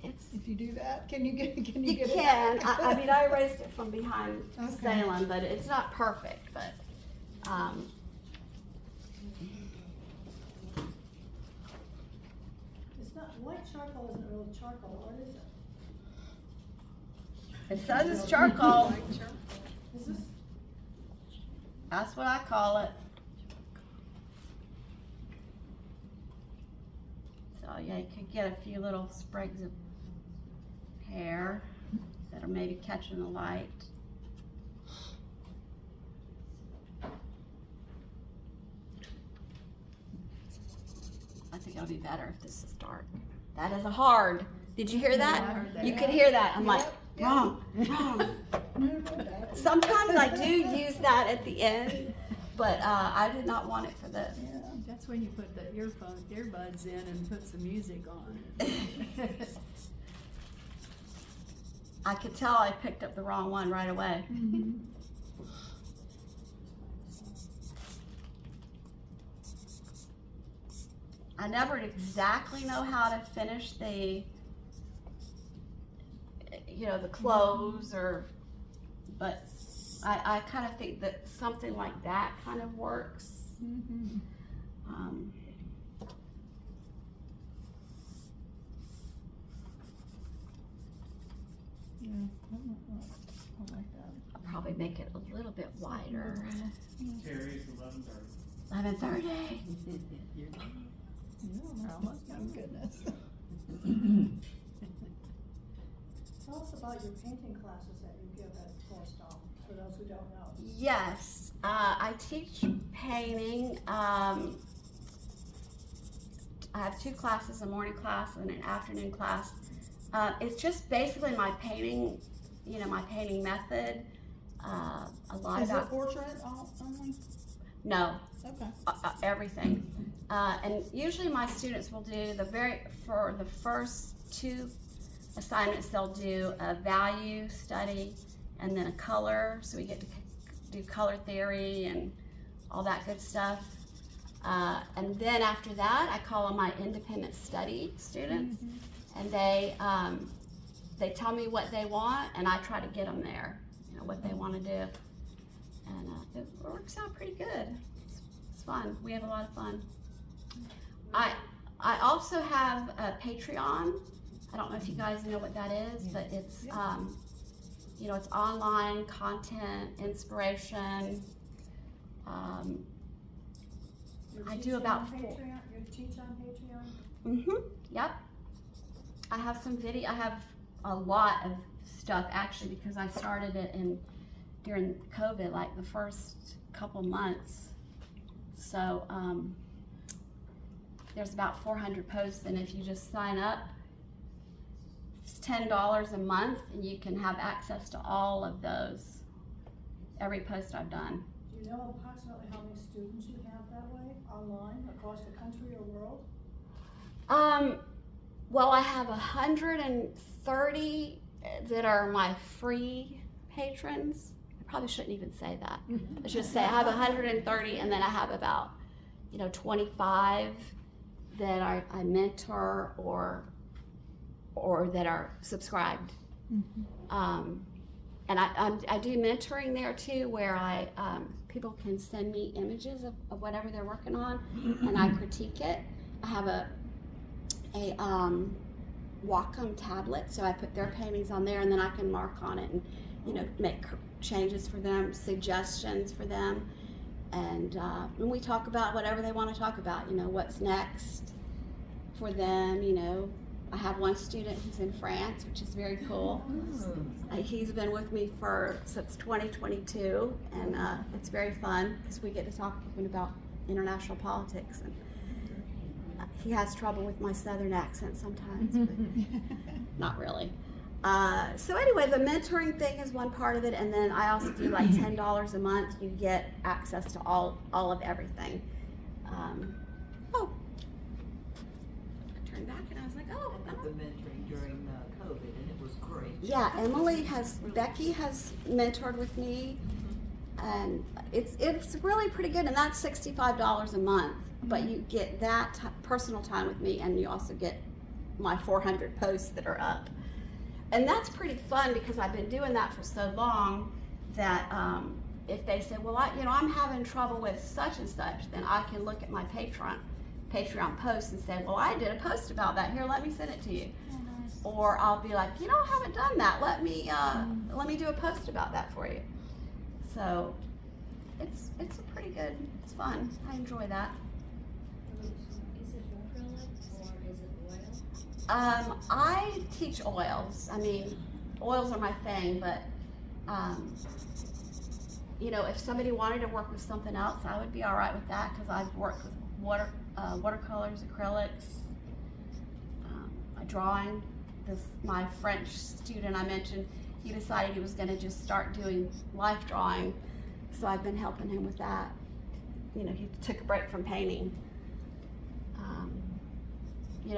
If you do that, can you get it? You can. I mean, I erased it from behind Okay. Salem, but it's not perfect. But It's not, white charcoal isn't really charcoal, what is it? it says it's charcoal. Is this? That's what I call it. So yeah, you could get a few little sprigs of hair that are maybe catching the light. I think it'll be better if this is dark. That is a hard. Did you hear that? Yeah, I heard that. You could hear that. I'm like, Yep. wrong. Sometimes I do use that at the end, but I did not want it for this. That's when you put the earbuds in and put some music on. I could tell I picked up the wrong one right away. I never exactly know how to finish the, you know, the clothes but I kind of think that something like that kind of works. I'll probably make it a little bit wider. Terry, it's 11:30. 11:30. Oh goodness. Tell us about your painting classes that you give at Forestall, for those who don't know. Yes, I teach painting. I have 2 classes, a morning class and an afternoon class. It's just basically my painting, you know, my painting method. A lot Is about it portrait only? no, Okay. everything. And usually my students will do for the first 2 assignments, they'll do a value study and then a color. So we get to do color theory and all that good stuff. And then after that, I call them my independent study students, and they tell me what they want, and I try to get them there. You know what they want to do, and it works out pretty good. It's fun. We have a lot of fun. I also have a Patreon. I don't know if you guys know what that is, but it's you know, it's online content, inspiration. I do about 4. You teach on Patreon? Yep. I have some video. I have a lot of stuff actually because I started it during COVID, like the first couple months. So there's about 400 posts, and if you just sign up, it's $10 a month, and you can have access to all of those. every post I've done. Do you know approximately how many students you have that way, online, across the country or world? Well, I have 130 that are my free patrons. I probably shouldn't even say that. I should say I have 130, and then I have about, 25 that I mentor or that are subscribed. And I do mentoring there too, where people can send me images of whatever they're working on, and I critique it. I have a Wacom tablet, so I put their paintings on there, and then I can mark on it and make changes for them, suggestions for them, and we talk about whatever they want to talk about. What's next for them. I have one student who's in France, which is very cool. He's been with me since 2022, and it's very fun because we get to talk to him about international politics. And he has trouble with my southern accent sometimes, but not really. So anyway, the mentoring thing is one part of it, and then I also do like $10 a month. You get access to all of everything. Back and I was like, oh. I did the mentoring during COVID and it was great. Yeah, Becky has mentored with me, and it's really pretty good, and that's $65 a month, but you get that personal time with me, and you also get my 400 posts that are up. And that's pretty fun because I've been doing that for so long that if they say, well, I'm having trouble with such and such, then I can look at my Patreon post and say, well, I did a post about that. Here, let me send it to you. Or I'll be like, I haven't done that. Let me do a post about that for you. So it's a pretty good. It's fun. I enjoy that. Is it acrylic or is it oil? I teach oils. I mean, oils are my thing, but if somebody wanted to work with something else, I would be all right with that because I've worked with watercolors, acrylics, drawing. My French student I mentioned, he decided he was going to just start doing life drawing, so I've been helping him with that. He took a break from painting.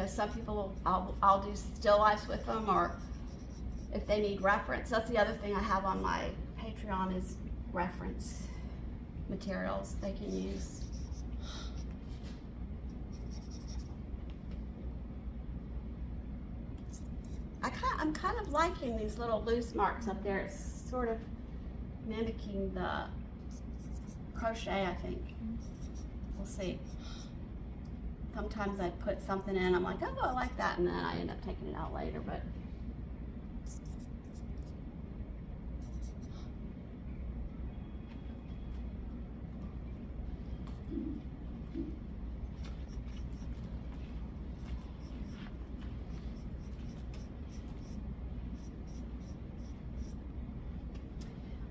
Some people I'll do still lifes with them, or if they need reference. That's the other thing I have on my Patreon is reference materials they can use. I'm kind of liking these little loose marks up there. It's sort of mimicking the crochet, I think. We'll see. Sometimes I put something in, I'm like, oh, I like that, and then I end up taking it out later, but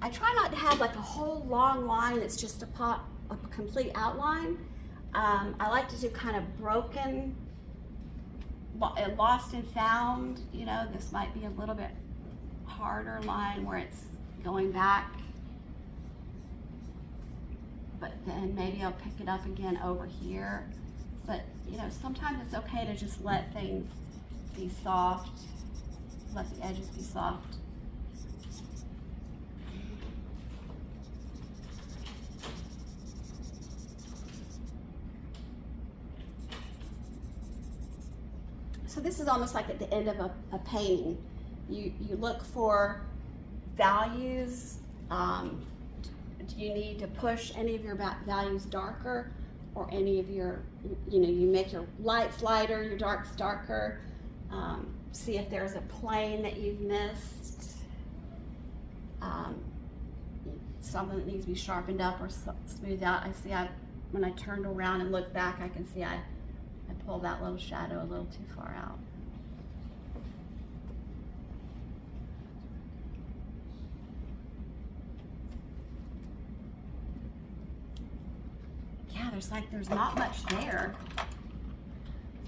I try not to have like a whole long line that's just a complete outline. I like to do kind of broken, lost and found. This might be a little bit harder line where it's going back, but then maybe I'll pick it up again over here. But sometimes it's okay to just let things be soft, let the edges be soft. So this is almost like at the end of a painting. You look for values. Do you need to push any of your values darker, or any of your, you make your lights lighter, your darks darker. See if there's a plane that you've missed. Something that needs to be sharpened up or smoothed out. I see when I turned around and looked back, I can see I pulled that little shadow a little too far out. Yeah, there's not much there.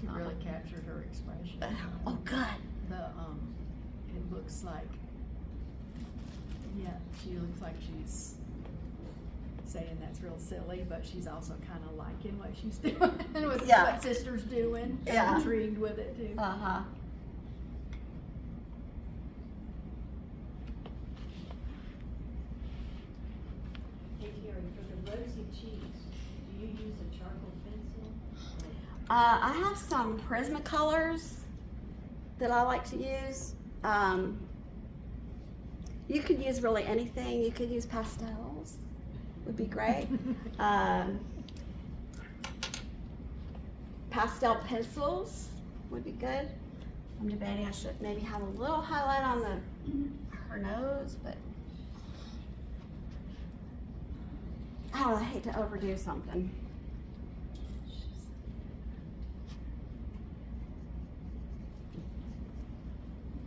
You really captured her expression. Oh, good. It looks like, she looks like she's saying that's real silly, but she's also kind of liking what she's doing, with Yeah. what sister's doing. Yeah. Intrigued with it too. Uh-huh. Hey Terry, for the rosy cheeks, do you use a charcoal pencil? I have some Prismacolors that I like to use. You could use really anything. You could use pastels, would be great. Pastel pencils would be good. I'm debating I should maybe have a little highlight on her nose, but oh, I hate to overdo something.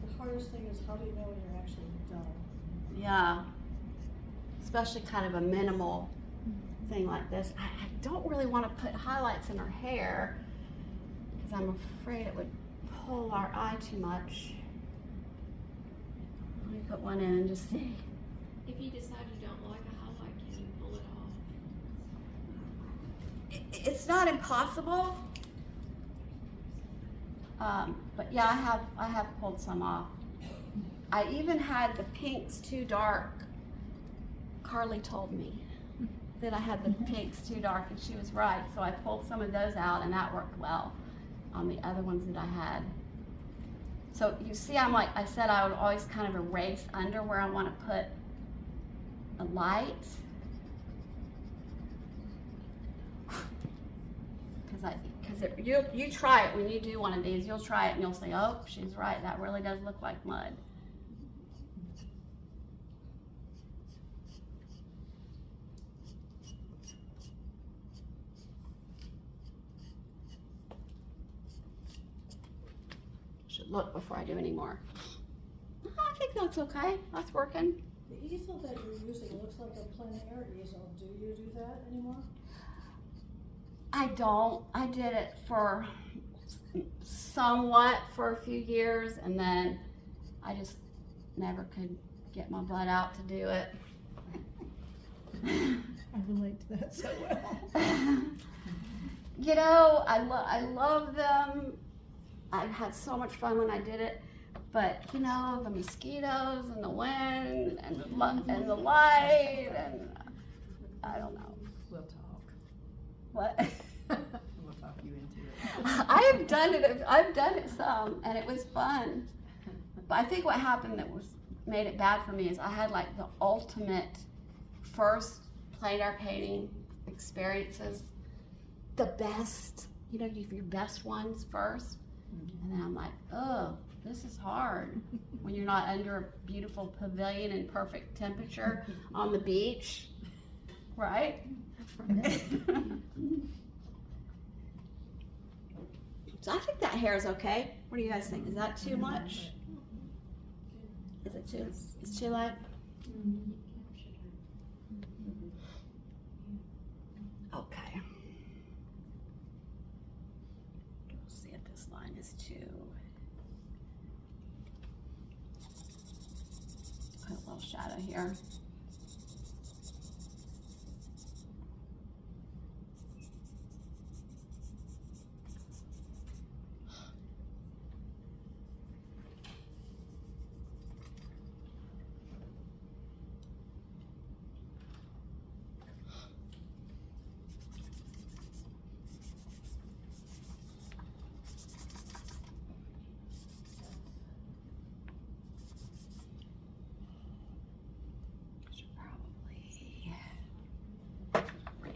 The hardest thing is how do you know when you're actually done? Yeah, especially kind of a minimal thing like this. I don't really want to put highlights in her hair because I'm afraid it would pull our eye too much. Let me put one in and just see. If you decide you don't like a highlight, can you pull it off? It's not impossible, but yeah, I have pulled some off. I even had the pinks too dark. Carly told me that I had the pinks too dark, and she was right. So I pulled some of those out, and that worked well on the other ones that I had. So you see, I'm like I said, I would always kind of erase under where I want to put a light. Because you try it when you do one of these, you'll try it and you'll say, oh, she's right, that really does look like mud. Should look before I do any more. I think that's okay, that's working. The easel that you're using looks like a plein air easel. Do you do that anymore? I don't. I did it for somewhat for a few years, and then I just never could get my butt out to do it. I relate to that so well. You know, I love them. I had so much fun when I did it, but you know, the mosquitoes and the wind and the light, and I don't know. We'll talk. What? We'll talk you into it. I've done it some, and it was fun. But I think what happened that made it bad for me is I had like the ultimate first plein air painting experiences, the best, you know, your best ones first. And then I'm like, oh, this is hard when you're not under a beautiful pavilion in perfect temperature on the beach, right? So I think that hair is okay. What do you guys think? Is that too much? Is it too? It's too light? Okay. We'll see if this line is too. Put a little shadow here.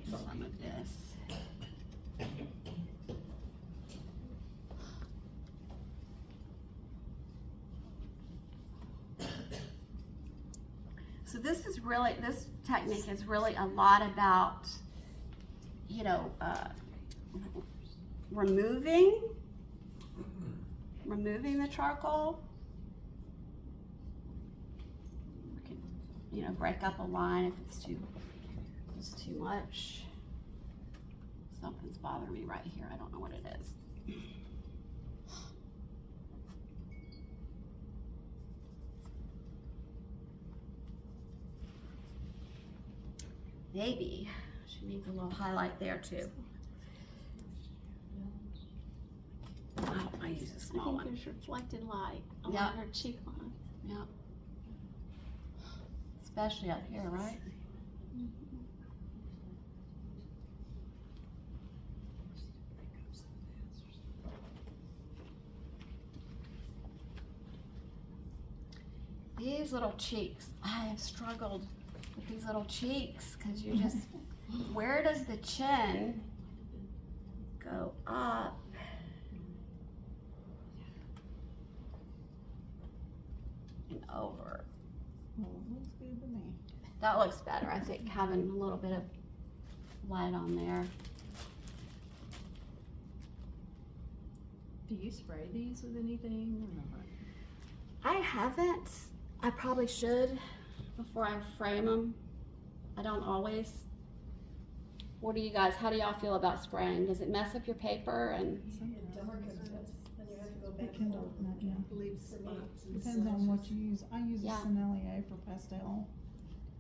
Some of this. So this technique is really a lot about, you know, removing the charcoal. We can, you know, break up a line if it's too much. Something's bothering me right here. I don't know what it is. Maybe. She needs a little highlight there too. Oh, I use a small one. there's reflected light along Yeah. her cheek line. Yep. Especially up here, right? These little cheeks, I have struggled with these little cheeks because you just, where does the chin go up? And over. Looks good to me. That looks better, I think, having a little bit of light on there. Do you spray these with anything or not? I haven't. I probably should before I frame them. I don't always. What do you guys, how do y'all feel about spraying? Does it mess up your paper? And It darkens it, then you have to go back. It can darken it, yeah. Leave spots and Depends on what you use. I use Yeah. a Sennelier for pastel,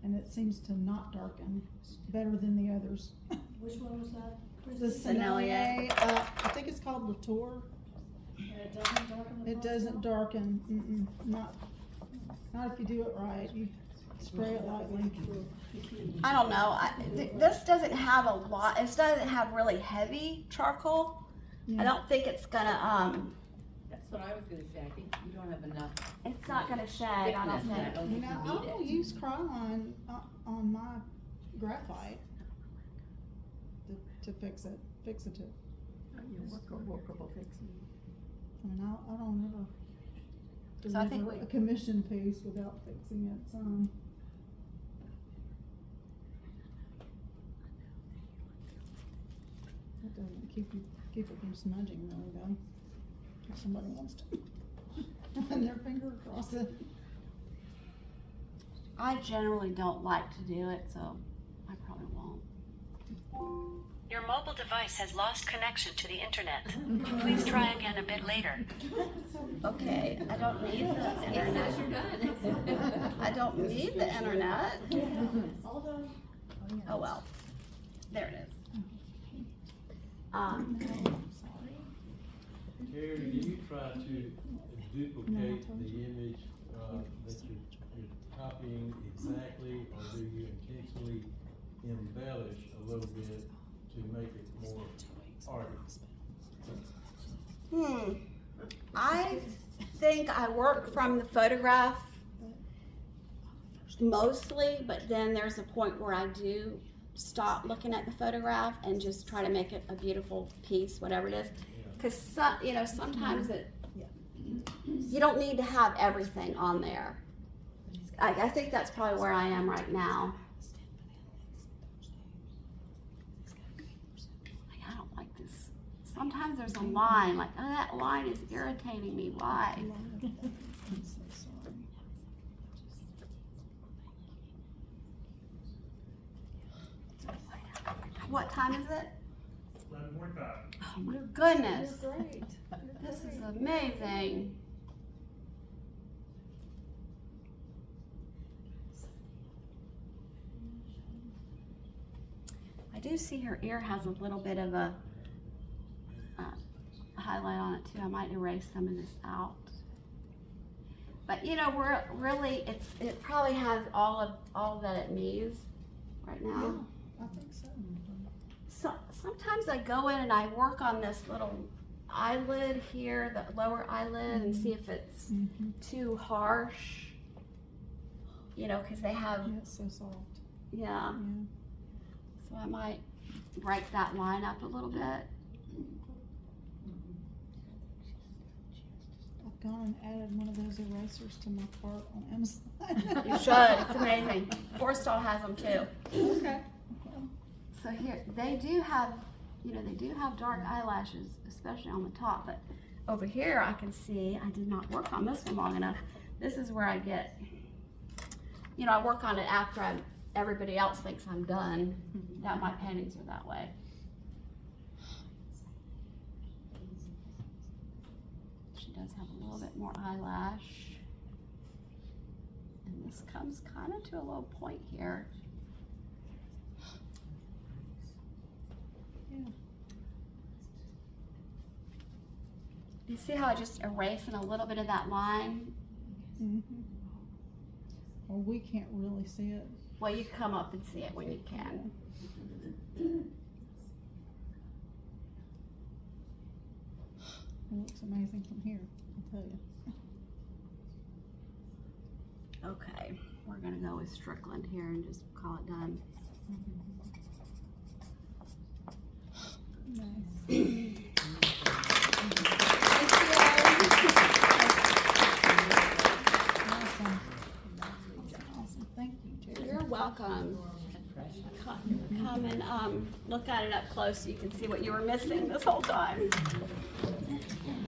and it seems to not darken better than the others. Which one was that? The Sennelier. Sennelier, I think it's called Latour. It doesn't darken the It doesn't darken, not if you do it right. You spray it lightly. I don't know. This doesn't have a lot. It doesn't have really heavy charcoal. I don't think it's gonna. That's what I was gonna say, I think you don't have enough. It's not gonna shed. I don't Thickness, I think. don't think you need I'll it. use Krylon on my graphite to fix it too. Workable fixing. I mean, I don't ever So I think deliver a commission piece without fixing it some. That doesn't keep it from smudging really though, if somebody wants to run their finger across it. I generally don't like to do it, so I probably won't. Your mobile device has lost connection to the internet. Please try again a bit later. Okay, I don't need the internet. I don't need the internet. Oh well, there it is. Terry, do you try to duplicate the image that you're copying exactly, or do you intentionally embellish a little bit to make it more arty? I think I work from the photograph mostly, but then there's a point where I do stop looking at the photograph and just try to make it a beautiful piece, whatever it is. Because sometimes you don't need to have everything on there. I think that's probably where I am right now. I don't like this. Sometimes there's a line, like, oh, that line is irritating me. Why? I'm so sorry. What time is it? 11:45. Oh my goodness. You're great. This is amazing. I do see her ear has a little bit of a highlight on it too. I might erase some of this out. But we're really, it probably has all that it needs right now. I think so. So sometimes I go in and I work on this little eyelid here, the lower eyelid, and see if it's too harsh. Because they have. Yeah, it's so soft. Yeah. So I might break that line up a little bit. I've gone and added one of those erasers to my cart on Amazon. You should. It's amazing. Forstall has them too. Okay. So here, they do have dark eyelashes, especially on the top, but over here I can see, I did not work on this one long enough. This is where I get, I work on it after everybody else thinks I'm done. Now my paintings are that way. She does have a little bit more eyelash. And this comes kind of to a low point here. You see how I just erasing a little bit of that line? Well, we can't really see it. Well, you come up and see it when you can. It looks amazing from here, I'll tell you. Okay, we're gonna go with Strickland here and just call it done. Nice. Awesome, thank you, Terry. You're welcome. Come and look at it up close so you can see what you were missing this whole time.